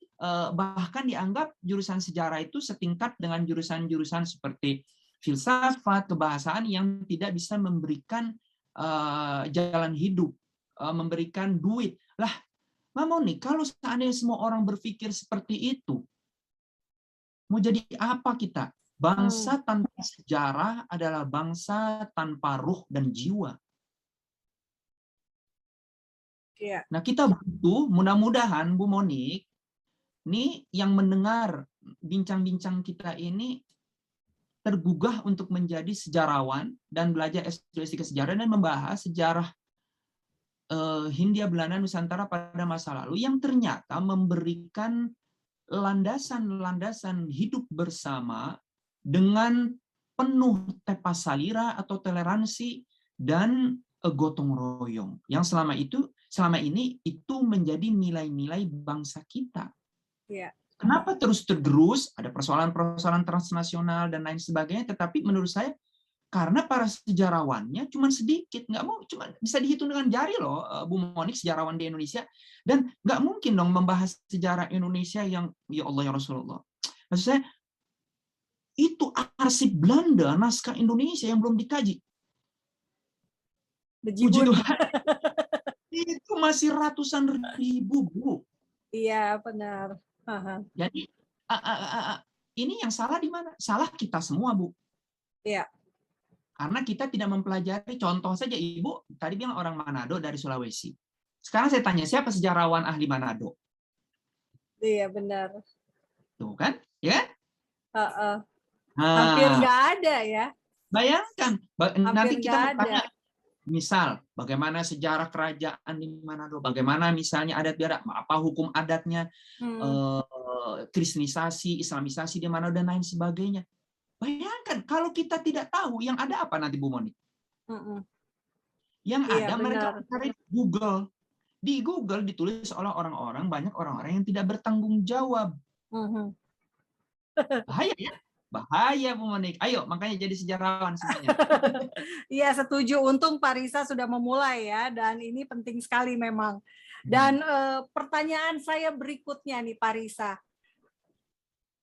bahkan dianggap jurusan sejarah itu setingkat dengan jurusan-jurusan seperti filsafat, kebahasaan yang tidak bisa memberikan jalan hidup, memberikan duit. Lah, Mama nih, kalau seandainya semua orang berpikir seperti itu, mau jadi apa kita? Bangsa tanpa sejarah adalah bangsa tanpa ruh dan jiwa. Nah, kita butuh, mudah-mudahan Bu Monik, nih yang mendengar bincang-bincang kita ini tergugah untuk menjadi sejarawan dan belajar S2 kesejarah dan membahas sejarah Hindia Belanda Nusantara pada masa lalu yang ternyata memberikan landasan-landasan hidup bersama dengan penuh tepasalira atau toleransi dan gotong royong yang selama ini itu menjadi nilai-nilai bangsa kita. Kenapa terus tergerus? Ada persoalan-persoalan transnasional dan lain sebagainya, tetapi menurut saya karena para sejarawannya cuma sedikit, cuma bisa dihitung dengan jari loh, Bu Monik, sejarawan di Indonesia, dan nggak mungkin dong membahas sejarah Indonesia yang ya Allah ya Rasulullah. Maksud saya itu arsip Belanda, naskah Indonesia yang belum dikaji. Puji Tuhan. Itu masih ratusan ribu, Bu. Iya, benar. Haha. Jadi ini yang salah di mana? Salah kita semua, Bu. Iya. Karena kita tidak mempelajari. Contoh saja, Ibu tadi bilang orang Manado dari Sulawesi. Sekarang saya tanya, siapa sejarawan ahli Manado? Iya, benar. Tuh kan? Ya? Heeh. Hampir Nah, nggak ada ya. bayangkan. Hampir Nanti kita nggak ada. bertanya, misal, bagaimana sejarah kerajaan di Manado? Bagaimana misalnya adat biara? Apa hukum adatnya? Kristenisasi, Islamisasi di Manado, dan lain sebagainya. Bayangkan, kalau kita tidak tahu, yang ada apa nanti, Bu Moni? Yang Iya, ada mereka benar. mencari Google. Di Google ditulis oleh orang-orang, banyak orang-orang yang tidak bertanggung jawab. Bahaya ya? Bahaya, Bu Monik. Ayo, makanya jadi sejarawan semuanya. Iya, setuju. Untung Pak Risa sudah memulai ya, dan ini penting sekali memang. Dan pertanyaan saya berikutnya nih Pak Risa,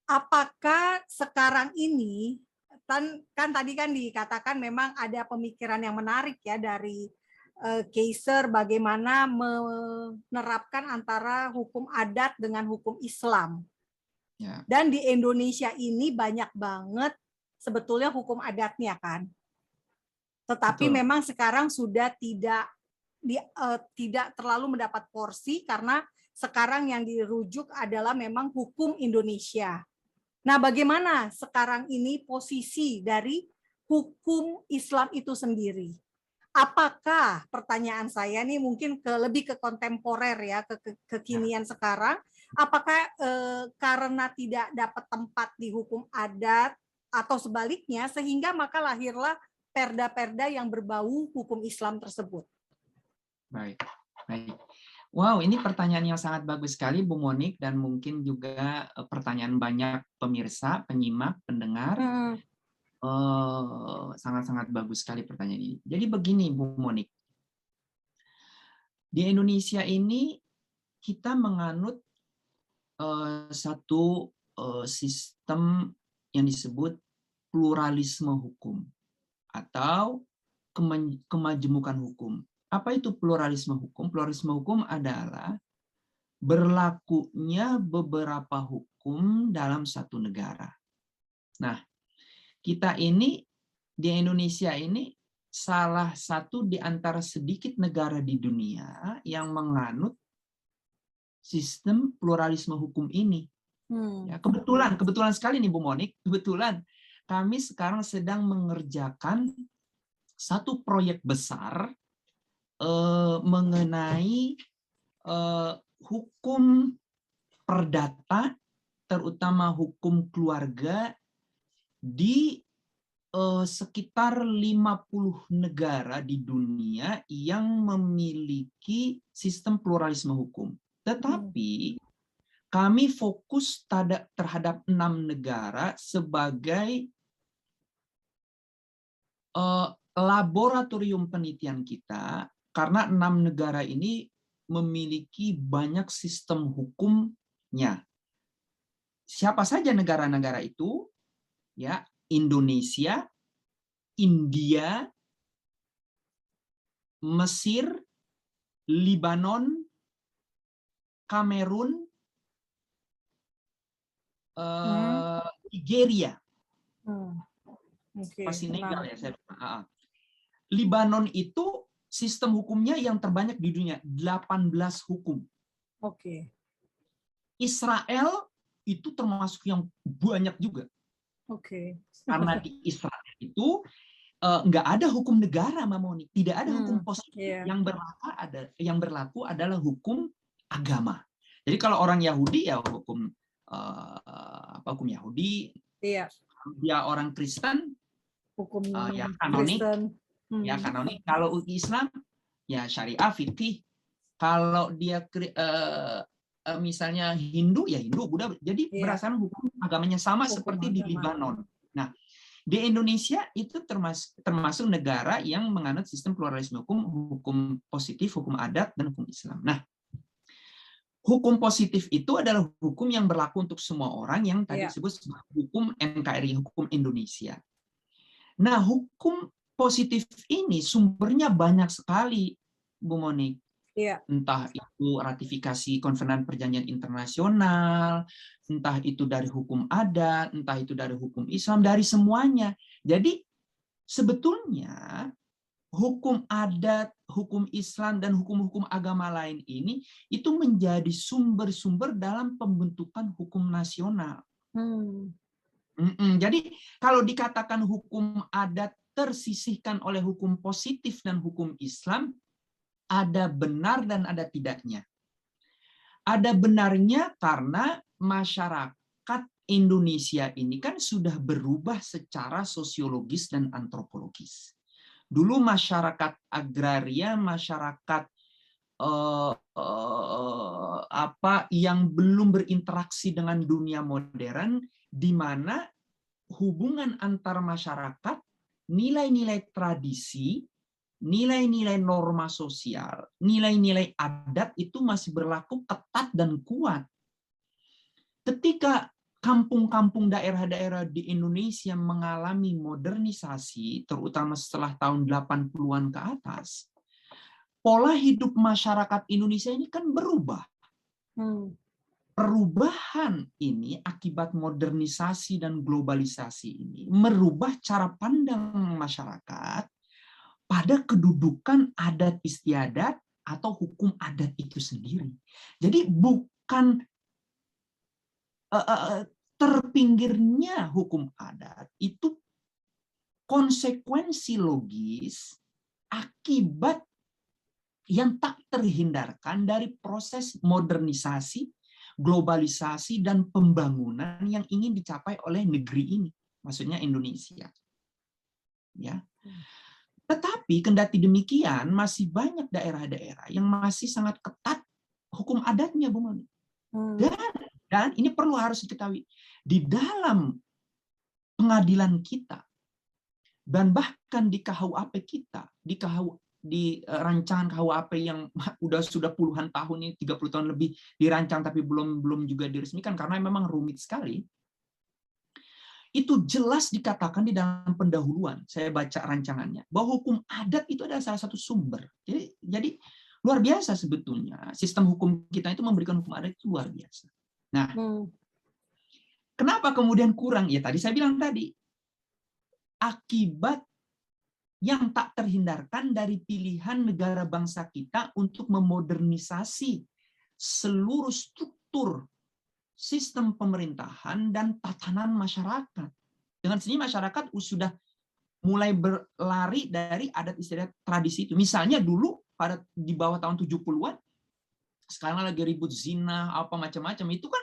apakah sekarang ini kan tadi kan dikatakan memang ada pemikiran yang menarik ya dari Kaiser bagaimana menerapkan antara hukum adat dengan hukum Islam. Ya. Dan di Indonesia ini banyak banget sebetulnya hukum adatnya kan. Tetapi Betul. memang sekarang sudah tidak terlalu mendapat porsi karena sekarang yang dirujuk adalah memang hukum Indonesia. Nah, bagaimana sekarang ini posisi dari hukum Islam itu sendiri? Apakah, pertanyaan saya nih mungkin lebih ke kontemporer ya, ke kekinian sekarang, apakah karena tidak dapat tempat di hukum adat atau sebaliknya sehingga maka lahirlah perda-perda yang berbau hukum Islam tersebut? Baik, baik. Wow, ini pertanyaan yang sangat bagus sekali, Bu Monik, dan mungkin juga pertanyaan banyak pemirsa, penyimak, pendengar. Sangat-sangat bagus sekali pertanyaan ini. Jadi begini, Bu Monik. Di Indonesia ini kita menganut satu sistem yang disebut pluralisme hukum atau kemajemukan hukum. Apa itu pluralisme hukum? Pluralisme hukum adalah berlakunya beberapa hukum dalam satu negara. Nah, kita ini di Indonesia ini salah satu di antara sedikit negara di dunia yang menganut sistem pluralisme hukum ini. Ya, kebetulan sekali nih Bu Monik, kebetulan kami sekarang sedang mengerjakan satu proyek besar mengenai hukum perdata, terutama hukum keluarga di sekitar 50 negara di dunia yang memiliki sistem pluralisme hukum. Tetapi kami fokus terhadap 6 negara sebagai laboratorium penelitian kita, karena 6 negara ini memiliki banyak sistem hukumnya. Siapa saja negara-negara itu? Ya, Indonesia, India, Mesir, Libanon, Kamerun, Nigeria. Senegal ya, saya lupa. Libanon itu sistem hukumnya yang terbanyak di dunia, 18 hukum. Israel itu termasuk yang banyak juga. Karena di Israel itu nggak ada hukum negara, Mamoni. Tidak ada hukum positif. Yang berlaku adalah hukum agama. Jadi kalau orang Yahudi ya hukum hukum Yahudi. Dia orang Kristen, hukum ya kanonik. Kristen. Ya kanonik. Kalau Islam ya syariah, fikih. Kalau dia misalnya Hindu ya Hindu, Buddha. Jadi berdasarkan hukum agamanya sama hukum seperti agama di Libanon. Nah, di Indonesia itu termasuk negara yang menganut sistem pluralisme hukum, hukum positif, hukum adat, dan hukum Islam. Nah, hukum positif itu adalah hukum yang berlaku untuk semua orang yang tadi disebut hukum NKRI, hukum Indonesia. Nah, hukum positif ini sumbernya banyak sekali, Bu Monik. Iya. Entah itu ratifikasi konvenan perjanjian internasional, entah itu dari hukum adat, entah itu dari hukum Islam, dari semuanya. Jadi sebetulnya hukum adat, hukum Islam, dan hukum-hukum agama lain ini itu menjadi sumber-sumber dalam pembentukan hukum nasional. Jadi kalau dikatakan hukum adat tersisihkan oleh hukum positif dan hukum Islam, ada benar dan ada tidaknya. Ada benarnya karena masyarakat Indonesia ini kan sudah berubah secara sosiologis dan antropologis. Dulu masyarakat agraria, masyarakat yang belum berinteraksi dengan dunia modern, di mana hubungan antar masyarakat, nilai-nilai tradisi, nilai-nilai norma sosial, nilai-nilai adat itu masih berlaku ketat dan kuat. Ketika kampung-kampung daerah-daerah di Indonesia mengalami modernisasi, terutama setelah tahun 80-an ke atas, pola hidup masyarakat Indonesia ini kan berubah. Perubahan ini akibat modernisasi dan globalisasi ini merubah cara pandang masyarakat pada kedudukan adat istiadat atau hukum adat itu sendiri. Jadi bukan terpinggirnya hukum adat, itu konsekuensi logis akibat yang tak terhindarkan dari proses modernisasi, globalisasi, dan pembangunan yang ingin dicapai oleh negeri ini, maksudnya Indonesia. Ya. Tetapi kendati demikian, masih banyak daerah-daerah yang masih sangat ketat hukum adatnya, Bu Moni. Dan ini perlu harus diketahui, di dalam pengadilan kita, dan bahkan di KUHP kita, di rancangan KUHP yang sudah puluhan tahun ini, 30 tahun lebih dirancang tapi belum juga diresmikan karena memang rumit sekali. Itu jelas dikatakan di dalam pendahuluan, saya baca rancangannya, bahwa hukum adat itu adalah salah satu sumber. Jadi luar biasa sebetulnya. Sistem hukum kita itu memberikan hukum adat itu luar biasa. Nah, kenapa kemudian kurang? Ya tadi saya bilang tadi, akibat yang tak terhindarkan dari pilihan negara bangsa kita untuk memodernisasi seluruh struktur sistem pemerintahan dan tatanan masyarakat. Dengan sini masyarakat sudah mulai berlari dari adat istiadat tradisi itu. Misalnya dulu di bawah tahun 70-an, sekarang lagi ribut zina, apa macam-macam, itu kan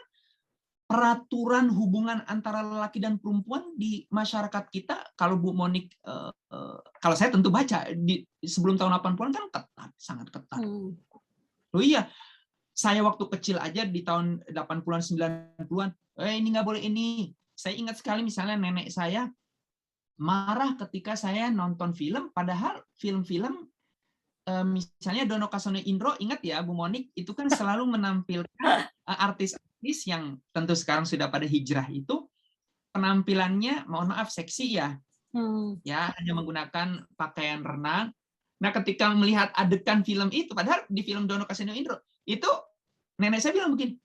peraturan hubungan antara lelaki dan perempuan di masyarakat kita, kalau Bu Monik, kalau saya tentu baca, sebelum tahun 80-an kan ketat, sangat ketat. Oh iya, saya waktu kecil aja di tahun 80-an, 90-an, ini nggak boleh ini. Saya ingat sekali misalnya nenek saya marah ketika saya nonton film, padahal film-film misalnya Dono Kasone Indro, ingat ya Bu Monik, itu kan selalu menampilkan artis-artis yang tentu sekarang sudah pada hijrah itu, penampilannya mohon maaf seksi ya, ya hanya menggunakan pakaian renang. Nah ketika melihat adegan film itu, padahal di film Dono Kasone Indro itu nenek saya bilang begini,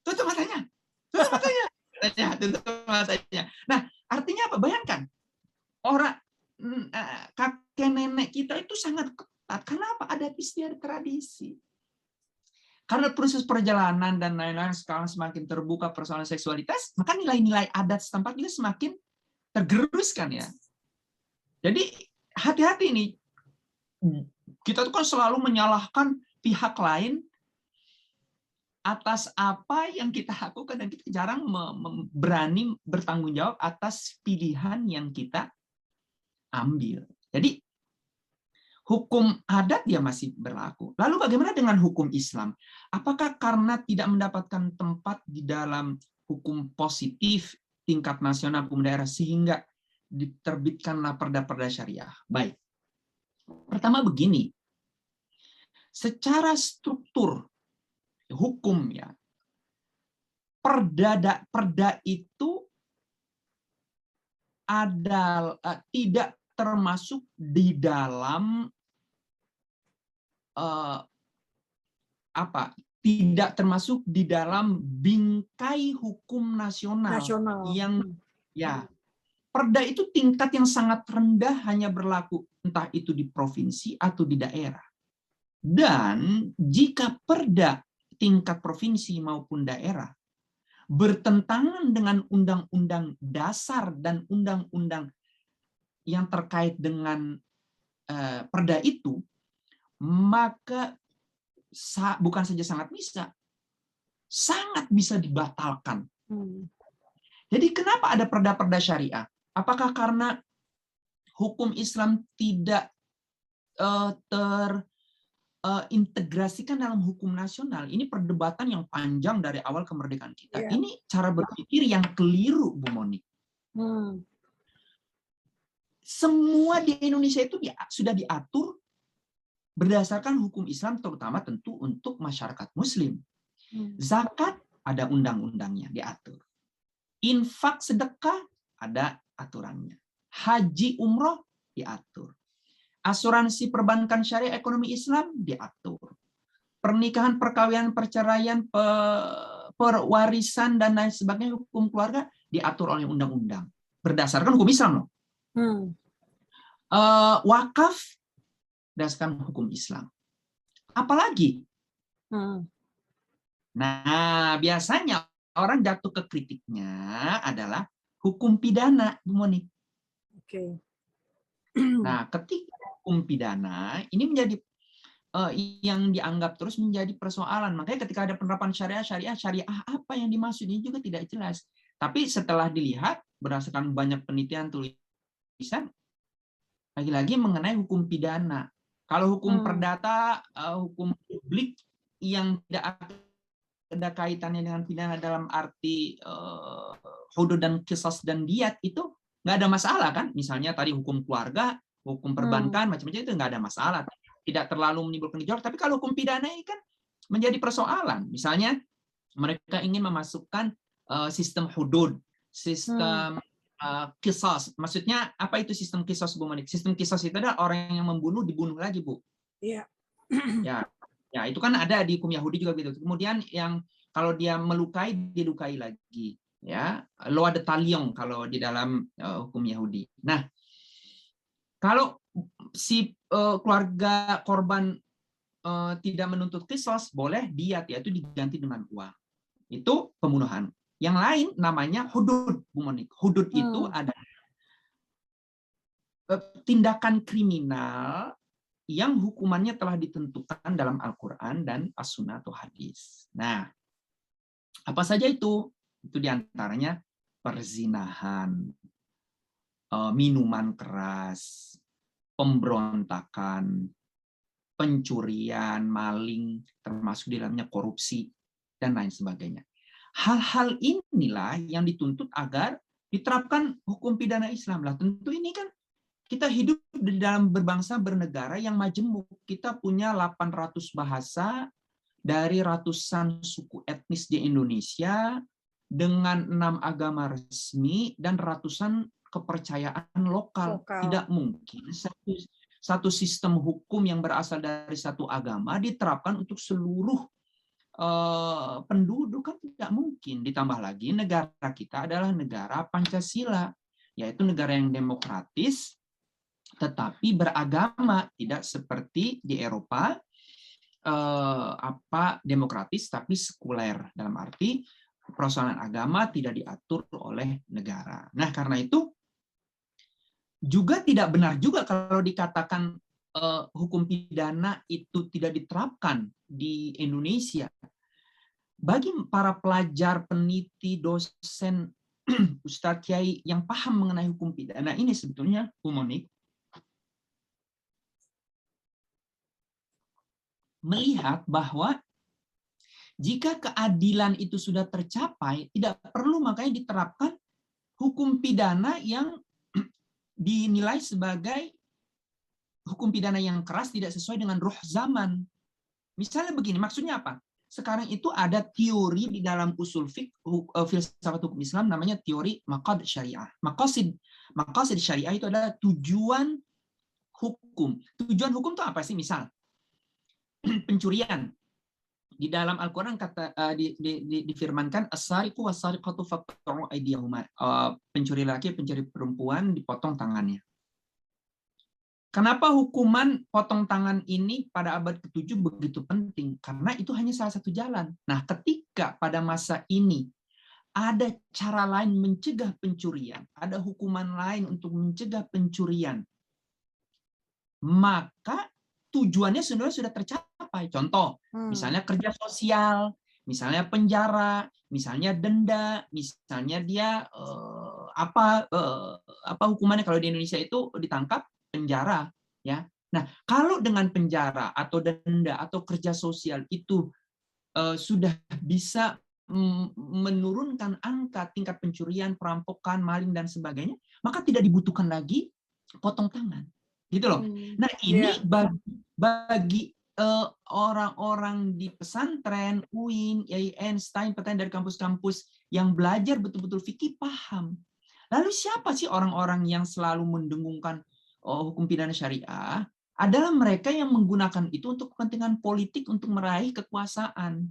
tutup matanya, tutup matanya, tutup matanya. Nah artinya apa? Bayangkan orang kakek nenek kita itu sangat ketat. Kenapa? Adat istiadat tradisi. Karena proses perjalanan dan lain-lain sekarang semakin terbuka persoalan seksualitas, maka nilai-nilai adat setempat itu semakin tergeruskan ya. Jadi hati-hati nih. Kita tuh kan selalu menyalahkan pihak lain atas apa yang kita lakukan dan kita jarang berani bertanggung jawab atas pilihan yang kita ambil. Jadi hukum adat dia masih berlaku. Lalu bagaimana dengan hukum Islam? Apakah karena tidak mendapatkan tempat di dalam hukum positif tingkat nasional hukum daerah sehingga diterbitkanlah perda-perda syariah? Baik. Pertama begini. Secara struktur hukum ya, perda itu tidak termasuk di dalam eh, tidak termasuk di dalam bingkai hukum nasional yang ya perda itu tingkat yang sangat rendah hanya berlaku entah itu di provinsi atau di daerah. Dan jika perda tingkat provinsi maupun daerah bertentangan dengan undang-undang dasar dan undang-undang yang terkait dengan perda itu, maka bukan saja sangat bisa dibatalkan. Jadi kenapa ada perda-perda syariah? Apakah karena hukum Islam tidak terintegrasikan dalam hukum nasional? Ini perdebatan yang panjang dari awal kemerdekaan kita. Yeah. Ini cara berpikir yang keliru, Bu Moni. Semua di Indonesia itu sudah diatur berdasarkan hukum Islam, terutama tentu untuk masyarakat Muslim. Zakat ada undang-undangnya diatur. Infak sedekah ada aturannya. Haji umroh diatur. Asuransi perbankan syariah ekonomi Islam diatur. Pernikahan, perkawinan, perceraian, perwarisan dan lain sebagainya hukum keluarga diatur oleh undang-undang berdasarkan hukum Islam loh. Wakaf berdasarkan hukum Islam. Apalagi? Nah, biasanya orang jatuh ke kritiknya adalah hukum pidana, Bu Moni. Oke. Nah, ketika hukum pidana ini menjadi yang dianggap terus menjadi persoalan. Makanya ketika ada penerapan syariah apa yang dimaksud ini juga tidak jelas. Tapi setelah dilihat berdasarkan banyak penelitian tulisan, lagi-lagi mengenai hukum pidana. Kalau hukum perdata, hukum publik yang tidak ada kaitannya dengan pidana dalam arti hudud dan qisas dan diat itu nggak ada masalah kan? Misalnya tadi hukum keluarga, hukum perbankan, macam-macam itu nggak ada masalah. Tidak terlalu menimbulkan gejolak. Tapi kalau hukum pidana ini kan menjadi persoalan. Misalnya mereka ingin memasukkan sistem hudud, sistem qisas. Maksudnya apa itu sistem qisas, Bu Monik? Sistem qisas itu adalah orang yang membunuh dibunuh lagi, Bu. Iya. Ya, itu kan ada di hukum Yahudi juga gitu. Kemudian yang kalau dia melukai, dilukai lagi. Ya, loi de talion kalau di dalam hukum Yahudi. Nah, kalau si keluarga korban tidak menuntut qisas, boleh diat, yaitu diganti dengan uang. Itu pembunuhan. Yang lain namanya hudud, Bu Monik. Hudud itu adalah tindakan kriminal yang hukumannya telah ditentukan dalam Al-Quran dan As-Sunnah atau hadis. Nah, apa saja itu? Itu diantaranya perzinahan, minuman keras, pemberontakan, pencurian, maling, termasuk di dalamnya korupsi, dan lain sebagainya. Hal-hal inilah yang dituntut agar diterapkan hukum pidana Islam. Lah tentu ini kan kita hidup di dalam berbangsa bernegara yang majemuk. Kita punya 800 bahasa dari ratusan suku etnis di Indonesia dengan 6 agama resmi dan ratusan kepercayaan lokal. Tidak mungkin satu sistem hukum yang berasal dari satu agama diterapkan untuk seluruh penduduk, kan tidak mungkin. Ditambah lagi negara kita adalah negara Pancasila, yaitu negara yang demokratis tetapi beragama, tidak seperti di Eropa demokratis tapi sekuler, dalam arti persoalan agama tidak diatur oleh negara. Nah, karena itu juga tidak benar juga kalau dikatakan hukum pidana itu tidak diterapkan di Indonesia. Bagi para pelajar, peneliti, dosen, Ustadz Kiai yang paham mengenai hukum pidana ini sebetulnya, Bu Monik, melihat bahwa jika keadilan itu sudah tercapai, tidak perlu makanya diterapkan hukum pidana yang dinilai sebagai hukum pidana yang keras, tidak sesuai dengan ruh zaman. Misalnya begini, maksudnya apa? Sekarang itu ada teori di dalam usul filsafat hukum Islam namanya teori maqasid syariah. Maqasid syariah itu adalah tujuan hukum. Tujuan hukum itu apa sih? Misal, pencurian. Di dalam Al-Quran difirmankan as-sariqu was-sariqatu faqta'u aydiyahuma. Pencuri laki, pencuri perempuan dipotong tangannya. Kenapa hukuman potong tangan ini pada abad ke-7 begitu penting? Karena itu hanya salah satu jalan. Nah, ketika pada masa ini ada cara lain mencegah pencurian, ada hukuman lain untuk mencegah pencurian, maka tujuannya sebenarnya sudah tercapai. Contoh, misalnya kerja sosial, misalnya penjara, misalnya denda, misalnya dia apa hukumannya kalau di Indonesia itu ditangkap penjara, ya. Nah, kalau dengan penjara atau denda atau kerja sosial itu sudah bisa menurunkan angka tingkat pencurian, perampokan, maling dan sebagainya, maka tidak dibutuhkan lagi potong tangan. Gitu loh. Nah, ini bagi orang-orang di pesantren, UIN, Yai Einstein, petani dari kampus-kampus yang belajar betul-betul fikih paham. Lalu siapa sih orang-orang yang selalu mendengungkan hukum pidana syariah? Adalah mereka yang menggunakan itu untuk kepentingan politik untuk meraih kekuasaan.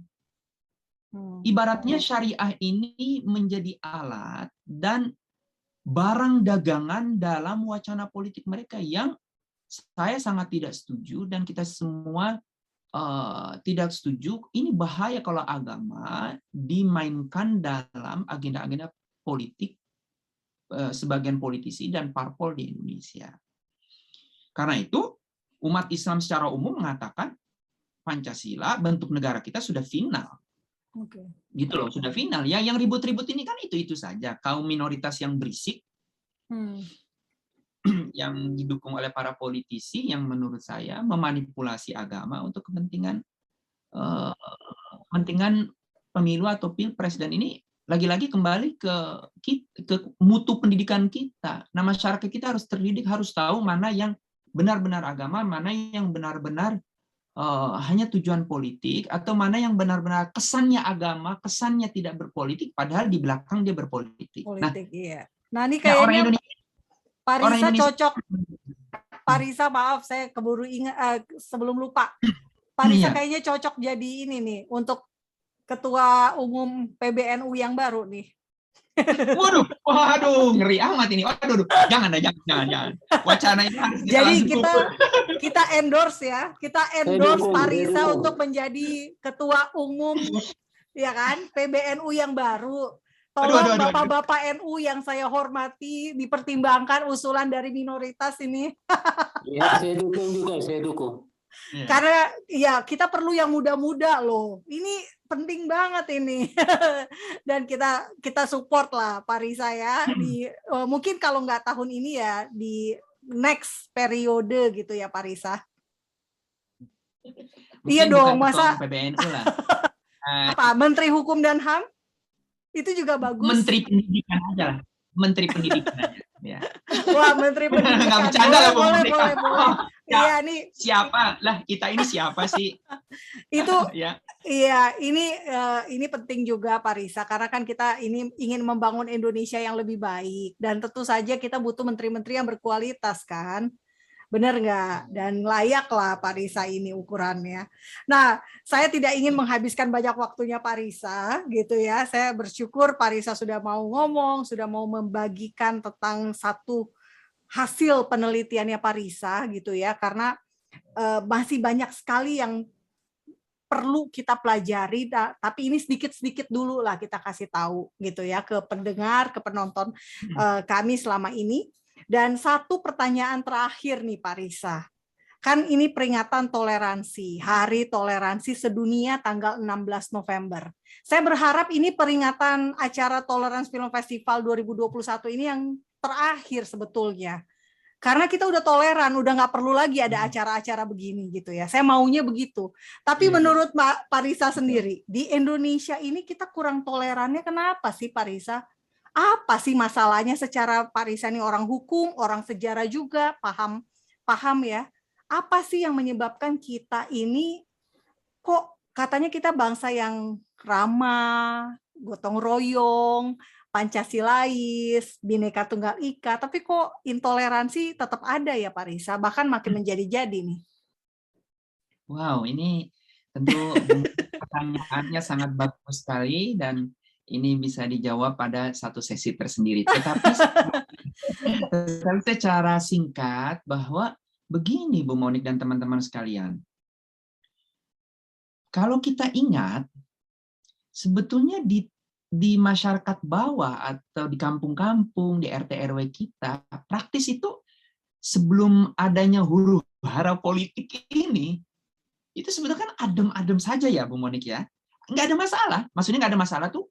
Ibaratnya syariah ini menjadi alat dan barang dagangan dalam wacana politik mereka yang saya sangat tidak setuju dan kita semua tidak setuju. Ini bahaya kalau agama dimainkan dalam agenda-agenda politik sebagian politisi dan parpol di Indonesia. Karena itu umat Islam secara umum mengatakan Pancasila bentuk negara kita sudah final. Gitu loh, sudah final. Ya, yang ribut-ribut ini kan itu saja. Kaum minoritas yang berisik, yang didukung oleh para politisi yang menurut saya memanipulasi agama untuk kepentingan pemilu atau pilpres. Dan ini lagi-lagi kembali ke mutu pendidikan kita. Nah, masyarakat kita harus terdidik, harus tahu mana yang benar-benar agama, mana yang benar-benar hanya tujuan politik, atau mana yang benar-benar kesannya agama, kesannya tidak berpolitik, padahal di belakang dia berpolitik. Nah, ini kayaknya Pak Risa cocok. Pak Hmm. Risa, maaf saya keburu ingat sebelum lupa. Pak Risa Iya. kayaknya cocok jadi ini nih untuk Ketua Umum PBNU yang baru nih. Waduh, ngeri amat ini. Waduh, jangan. Wacana ini harus Jadi kita endorse ya, kita endorse Saya dukung, Pak saya Risa dukung. untuk menjadi Ketua Umum ya kan PBNU yang baru. Tolong Aduh. Bapak-bapak NU yang saya hormati dipertimbangkan usulan dari minoritas ini. Ya, saya dukung juga, saya dukung. Iya. Karena ya kita perlu yang muda-muda loh. Ini penting banget ini. Dan kita support lah Pak Risa ya di mungkin kalau nggak tahun ini ya di next periode gitu ya Pak Risa. Iya dong, masa PBNU lah. apa Menteri Hukum dan HAM itu juga bagus. Menteri Pendidikan aja lah. Menteri Pendidikan aja. Ya. Wah, Menteri Pendidikan. Nggak bercanda lah, boleh. Ya, Iya nih. Siapa lah kita ini siapa sih? Itu ya. Iya, ini penting juga Pak Risa karena kan kita ini ingin membangun Indonesia yang lebih baik dan tentu saja kita butuh menteri-menteri yang berkualitas kan. Benar nggak? Dan layak lah Pak Risa ini ukurannya. Nah, saya tidak ingin menghabiskan banyak waktunya Pak Risa, gitu ya. Saya bersyukur Pak Risa sudah mau ngomong, sudah mau membagikan tentang satu hasil penelitiannya Pak Risa, gitu ya. Karena masih banyak sekali yang perlu kita pelajari, tapi ini sedikit-sedikit dulu lah kita kasih tahu, gitu ya, ke pendengar, ke penonton kami selama ini. Dan satu pertanyaan terakhir nih Pak Risa. Kan ini peringatan toleransi, Hari Toleransi Sedunia tanggal 16 November. Saya berharap ini peringatan acara Tolerance Film Festival 2021 ini yang terakhir sebetulnya. Karena kita udah toleran, udah nggak perlu lagi ada acara-acara begini gitu ya. Saya maunya begitu. Tapi menurut Pak Risa sendiri, di Indonesia ini kita kurang tolerannya kenapa sih Pak Risa? Apa sih masalahnya secara Pak Risa ini orang hukum, orang sejarah juga, paham ya. Apa sih yang menyebabkan kita ini kok katanya kita bangsa yang ramah, gotong royong, Pancasilais, Bhinneka Tunggal Ika, tapi kok intoleransi tetap ada ya Pak Risa, bahkan makin menjadi-jadi nih. Wow, ini tentu pertanyaannya sangat bagus sekali dan ini bisa dijawab pada satu sesi tersendiri. Tetapi secara singkat bahwa begini Bu Monik dan teman-teman sekalian. Kalau kita ingat, sebetulnya di masyarakat bawah atau di kampung-kampung, di RT RW kita, praktis itu sebelum adanya huru hara politik ini, itu sebetulnya kan adem-adem saja ya Bu Monik ya. Nggak ada masalah. Maksudnya nggak ada masalah tuh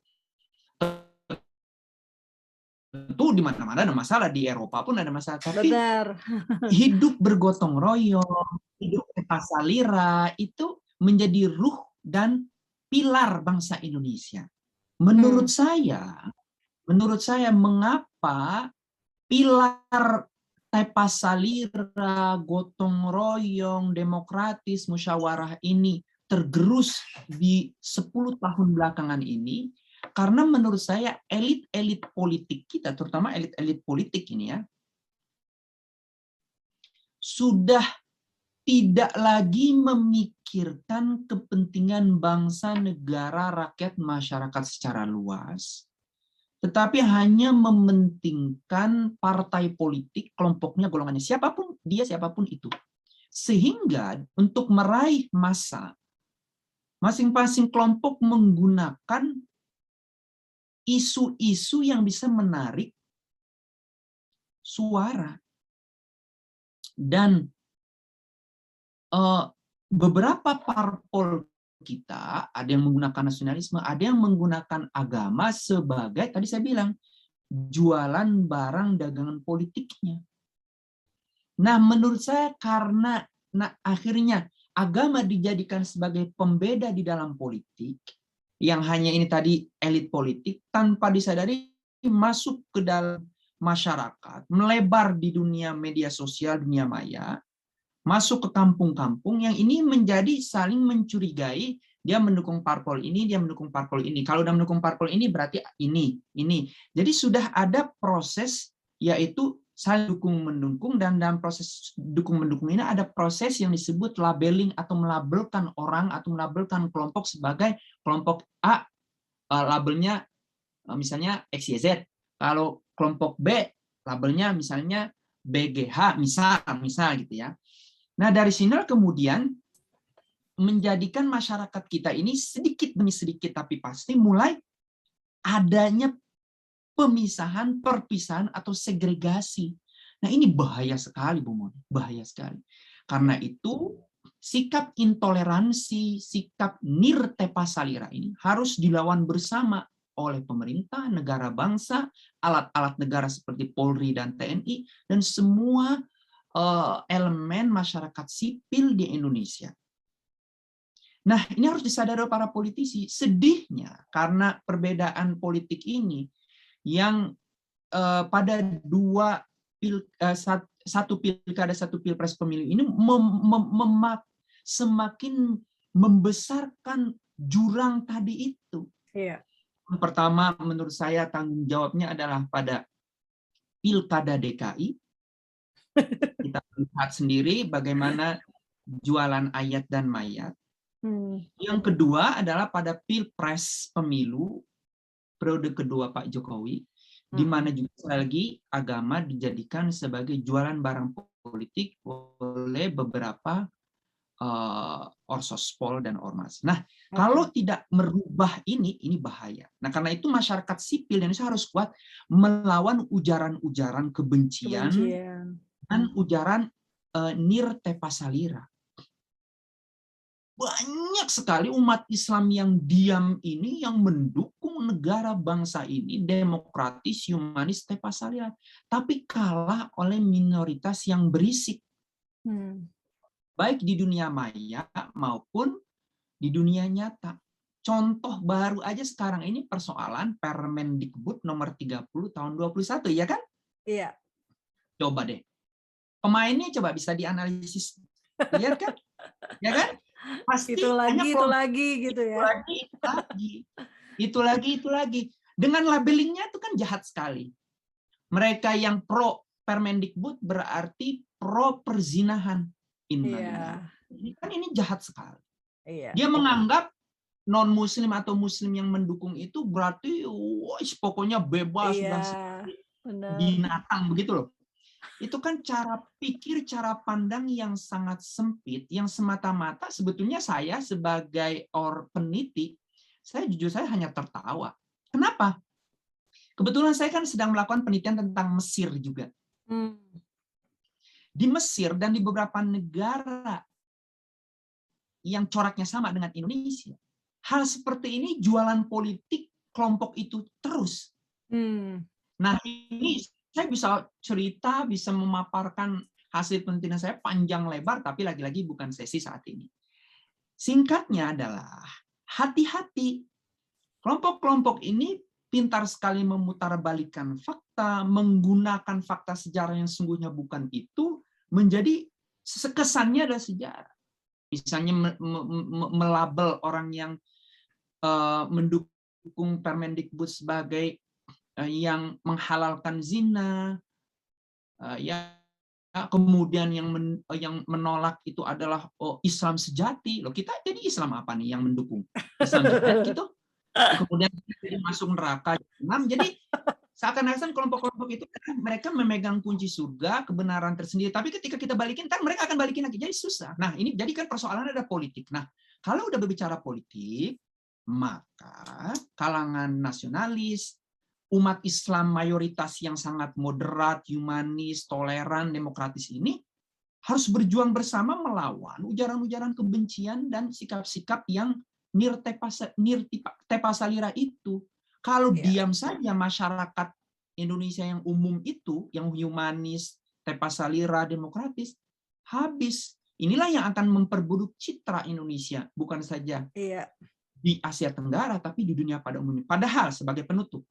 tentu di mana-mana ada masalah, di Eropa pun ada masalah. Tapi Benar. hidup bergotong royong, hidup pasalira itu menjadi ruh dan pilar bangsa Indonesia. Menurut saya mengapa pilar Tepasalira, gotong royong, demokratis, musyawarah ini tergerus di 10 tahun belakangan ini, karena menurut saya elit-elit politik kita, terutama elit-elit politik ini ya, sudah tidak lagi memikirkan kepentingan bangsa, negara, rakyat, masyarakat secara luas, tetapi hanya mementingkan partai politik, kelompoknya, golongannya, siapapun dia, siapapun itu. Sehingga untuk meraih massa, masing-masing kelompok menggunakan isu-isu yang bisa menarik suara. Dan beberapa parpol kita, ada yang menggunakan nasionalisme, ada yang menggunakan agama sebagai, tadi saya bilang, jualan barang dagangan politiknya. Nah, menurut saya karena akhirnya agama dijadikan sebagai pembeda di dalam politik, yang hanya ini tadi elit politik, tanpa disadari masuk ke dalam masyarakat, melebar di dunia media sosial, dunia maya, masuk ke kampung-kampung, yang ini menjadi saling mencurigai, dia mendukung parpol ini, dia mendukung parpol ini. Kalau udah mendukung parpol ini berarti ini. Jadi sudah ada proses, yaitu saling dukung-mendukung, dan dalam proses dukung-mendukung ini ada proses yang disebut labeling atau melabelkan orang atau melabelkan kelompok sebagai kelompok A, labelnya misalnya XYZ. Kalau kelompok B, labelnya misalnya BGH, misal gitu ya. Nah, dari sini kemudian menjadikan masyarakat kita ini sedikit demi sedikit tapi pasti mulai adanya pemisahan, perpisahan atau segregasi. Nah, ini bahaya sekali, Bu Mon, bahaya sekali. Karena itu sikap intoleransi, sikap nirtepasalira ini harus dilawan bersama oleh pemerintah, negara bangsa, alat-alat negara seperti Polri dan TNI, dan semua elemen masyarakat sipil di Indonesia. Nah, ini harus disadari para politisi. Sedihnya karena perbedaan politik ini yang pada satu pilkada, satu pilpres pemilu ini semakin membesarkan jurang tadi itu. Iya. Yang pertama, menurut saya tanggung jawabnya adalah pada pilkada DKI. Kita lihat sendiri bagaimana jualan ayat dan mayat. Yang kedua adalah pada pilpres pemilu periode kedua Pak Jokowi, di mana juga lagi agama dijadikan sebagai jualan barang politik oleh beberapa orsospol dan ormas. Nah, kalau tidak merubah ini bahaya. Nah, karena itu masyarakat sipil Indonesia harus kuat melawan ujaran-ujaran kebencian dan ujaran nirtepasalira. Banyak sekali umat Islam yang diam ini, yang mendukung negara bangsa ini, demokratis, humanis, tepasalira, tapi kalah oleh minoritas yang berisik. Baik di dunia maya maupun di dunia nyata. Contoh baru aja sekarang ini persoalan Permendikbud nomor 30 tahun 21, ya kan? Iya. Coba deh. Pemainnya coba bisa dianalisis. Lihat kan? Ya kan? Pasti itu lagi gitu ya. Itu lagi. Dengan labelingnya itu kan jahat sekali. Mereka yang pro Permendikbud berarti pro perzinahan. Iya. Ini jahat sekali. Iya. Dia menganggap non-Muslim atau Muslim yang mendukung itu berarti pokoknya bebas dan benar. binatang begitu loh. Itu kan cara pikir, cara pandang yang sangat sempit, yang semata-mata sebetulnya saya sebagai peneliti, saya jujur saya hanya tertawa. Kenapa? Kebetulan saya kan sedang melakukan penelitian tentang Mesir juga. Di Mesir dan di beberapa negara yang coraknya sama dengan Indonesia, hal seperti ini jualan politik kelompok itu terus. Nah, ini saya bisa cerita, bisa memaparkan hasil penelitian saya panjang lebar, tapi lagi-lagi bukan sesi saat ini. Singkatnya adalah, hati-hati. Kelompok-kelompok ini pintar sekali memutarbalikkan fakta, menggunakan fakta sejarah yang sungguhnya bukan itu, menjadi kesannya adalah sejarah. Misalnya melabel orang yang mendukung Permendikbud sebagai yang menghalalkan zina, kemudian yang menolak itu adalah Islam sejati. Loh, kita jadi Islam apa nih yang mendukung? Islam sejati gitu. Kemudian masuk neraka. Jadi seakan-akan kelompok-kelompok itu mereka memegang kunci surga, kebenaran tersendiri. Tapi ketika kita balikin, kan mereka akan balikin lagi. Jadi susah. Nah, ini jadi kan persoalannya ada politik. Nah, kalau udah berbicara politik, maka kalangan nasionalis, umat Islam mayoritas yang sangat moderat, humanis, toleran, demokratis ini harus berjuang bersama melawan ujaran-ujaran kebencian dan sikap-sikap yang nirtipasalira itu. Kalau diam saja masyarakat Indonesia yang umum itu, yang humanis, tepasalira, demokratis, habis. Inilah yang akan memperburuk citra Indonesia, bukan saja di Asia Tenggara, tapi di dunia pada umumnya. Padahal sebagai penutup,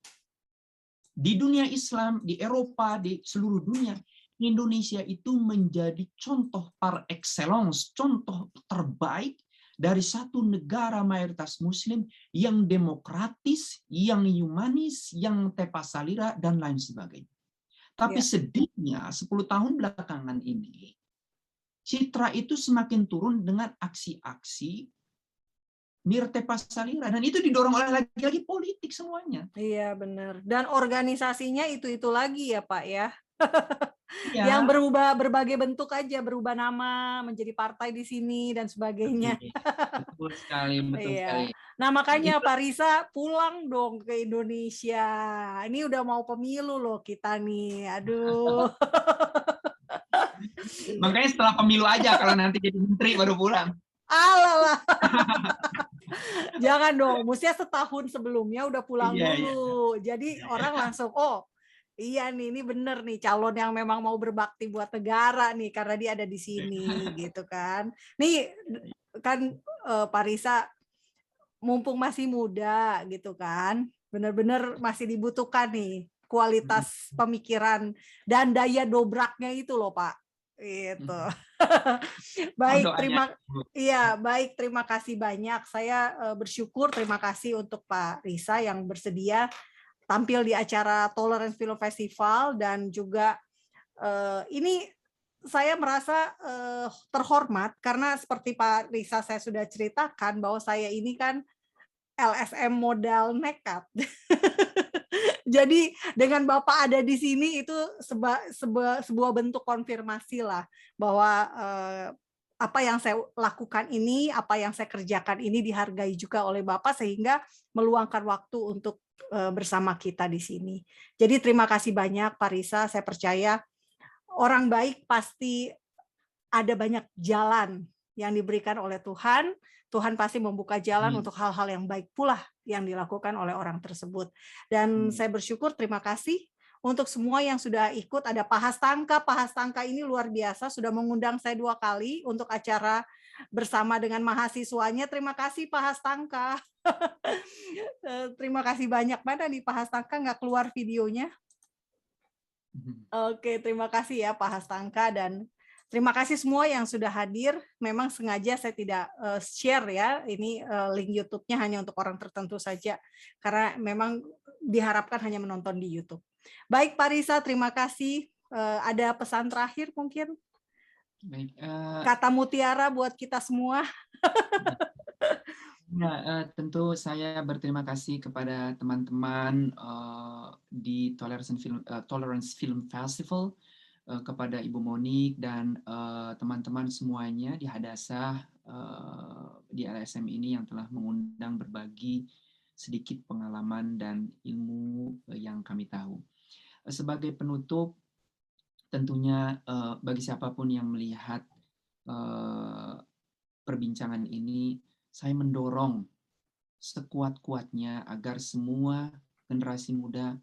di dunia Islam, di Eropa, di seluruh dunia, Indonesia itu menjadi contoh par excellence, contoh terbaik dari satu negara mayoritas Muslim yang demokratis, yang humanis, yang tepasalira, dan lain sebagainya. Tapi sedihnya 10 tahun belakangan ini, citra itu semakin turun dengan aksi-aksi nirtepasalira, dan itu didorong oleh lagi-lagi politik semuanya. Iya, benar. Dan organisasinya itu lagi ya, Pak ya. Ya. Yang berubah berbagai bentuk aja, berubah nama menjadi partai di sini dan sebagainya. Betul sekali, betul sekali. Nah, makanya Pak Risa pulang dong ke Indonesia. Ini udah mau pemilu loh kita nih. Aduh. Makanya setelah pemilu aja, kalau nanti jadi menteri baru pulang. Alah. Jangan dong, mestinya setahun sebelumnya udah pulang dulu. Jadi orang langsung, iya nih, ini bener nih calon yang memang mau berbakti buat negara nih karena dia ada di sini gitu kan. Nih kan Pak Risa mumpung masih muda gitu kan, bener-bener masih dibutuhkan nih kualitas pemikiran dan daya dobraknya itu loh Pak. Itu. Baik, terima kasih banyak. Saya bersyukur, terima kasih untuk Pak Risa yang bersedia tampil di acara Tolerance Film Festival, dan juga ini saya merasa terhormat karena seperti Pak Risa saya sudah ceritakan bahwa saya ini kan LSM modal nekat. Jadi dengan Bapak ada di sini itu sebuah bentuk konfirmasi lah bahwa apa yang saya lakukan ini, apa yang saya kerjakan ini dihargai juga oleh Bapak sehingga meluangkan waktu untuk bersama kita di sini. Jadi terima kasih banyak Pak Risa, saya percaya orang baik pasti ada banyak jalan yang diberikan oleh Tuhan. Tuhan pasti membuka jalan untuk hal-hal yang baik pula yang dilakukan oleh orang tersebut. Dan saya bersyukur, terima kasih untuk semua yang sudah ikut. Ada Pak Hastangka ini luar biasa, sudah mengundang saya 2 kali untuk acara bersama dengan mahasiswanya. Terima kasih Pak Hastangka. Terima kasih banyak. Mana nih Pak Hastangka, nggak keluar videonya? Oke, terima kasih ya Pak Hastangka, dan terima kasih semua yang sudah hadir. Memang sengaja saya tidak share ya, ini link YouTube-nya hanya untuk orang tertentu saja, karena memang diharapkan hanya menonton di YouTube. Baik Pak Risa, terima kasih. Ada pesan terakhir mungkin? Baik, Kata mutiara buat kita semua. tentu saya berterima kasih kepada teman-teman di Tolerance Film Festival, kepada Ibu Monik dan teman-teman semuanya di Hadasah, di LSM ini yang telah mengundang berbagi sedikit pengalaman dan ilmu yang kami tahu. Sebagai penutup, tentunya bagi siapapun yang melihat perbincangan ini, saya mendorong sekuat-kuatnya agar semua generasi muda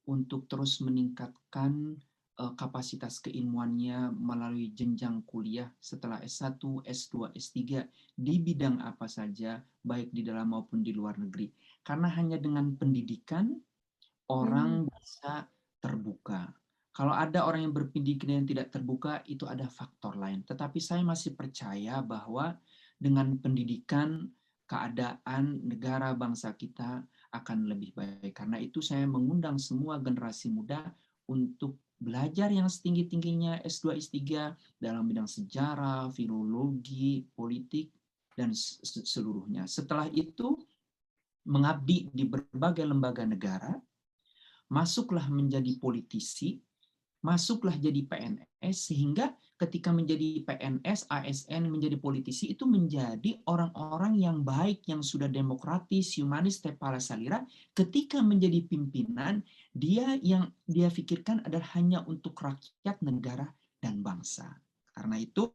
untuk terus meningkatkan kapasitas keilmuannya melalui jenjang kuliah setelah S1, S2, S3 di bidang apa saja, baik di dalam maupun di luar negeri. Karena hanya dengan pendidikan orang bisa terbuka. Kalau ada orang yang berpendidikan yang tidak terbuka, itu ada faktor lain. Tetapi saya masih percaya bahwa dengan pendidikan, keadaan negara bangsa kita akan lebih baik. Karena itu saya mengundang semua generasi muda untuk belajar yang setinggi-tingginya S2, S3 dalam bidang sejarah, filologi, politik, dan seluruhnya. Setelah itu, mengabdi di berbagai lembaga negara, masuklah menjadi politisi, masuklah jadi PNS, sehingga ketika menjadi PNS, ASN, menjadi politisi, itu menjadi orang-orang yang baik, yang sudah demokratis, humanis, tepala salira. Ketika menjadi pimpinan, yang dia pikirkan adalah hanya untuk rakyat, negara, dan bangsa. Karena itu,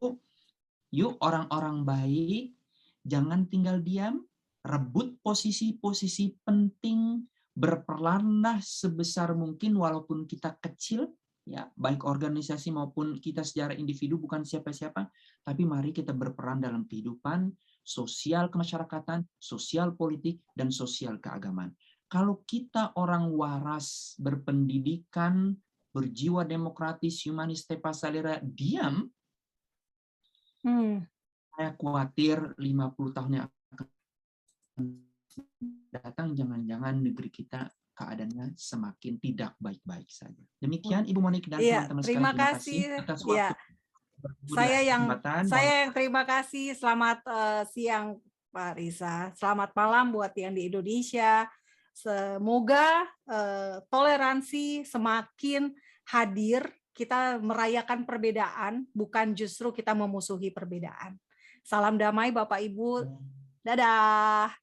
yuk orang-orang baik, jangan tinggal diam, rebut posisi-posisi penting, berperanlah sebesar mungkin walaupun kita kecil, ya, baik organisasi maupun kita secara individu bukan siapa-siapa, tapi mari kita berperan dalam kehidupan sosial kemasyarakatan, sosial politik, dan sosial keagamaan. Kalau kita orang waras, berpendidikan, berjiwa demokratis, humanis, tepal salira, diam, saya khawatir 50 tahun yang akan datang, jangan-jangan negeri kita keadaannya semakin tidak baik-baik saja. Demikian Ibu Monik dan teman-teman sekalian, terima kasih atas waktu. Saya yang terima kasih. Selamat siang Pak Riza. Selamat malam buat yang di Indonesia. Semoga toleransi semakin hadir. Kita merayakan perbedaan, bukan justru kita memusuhi perbedaan. Salam damai Bapak Ibu. Dadah.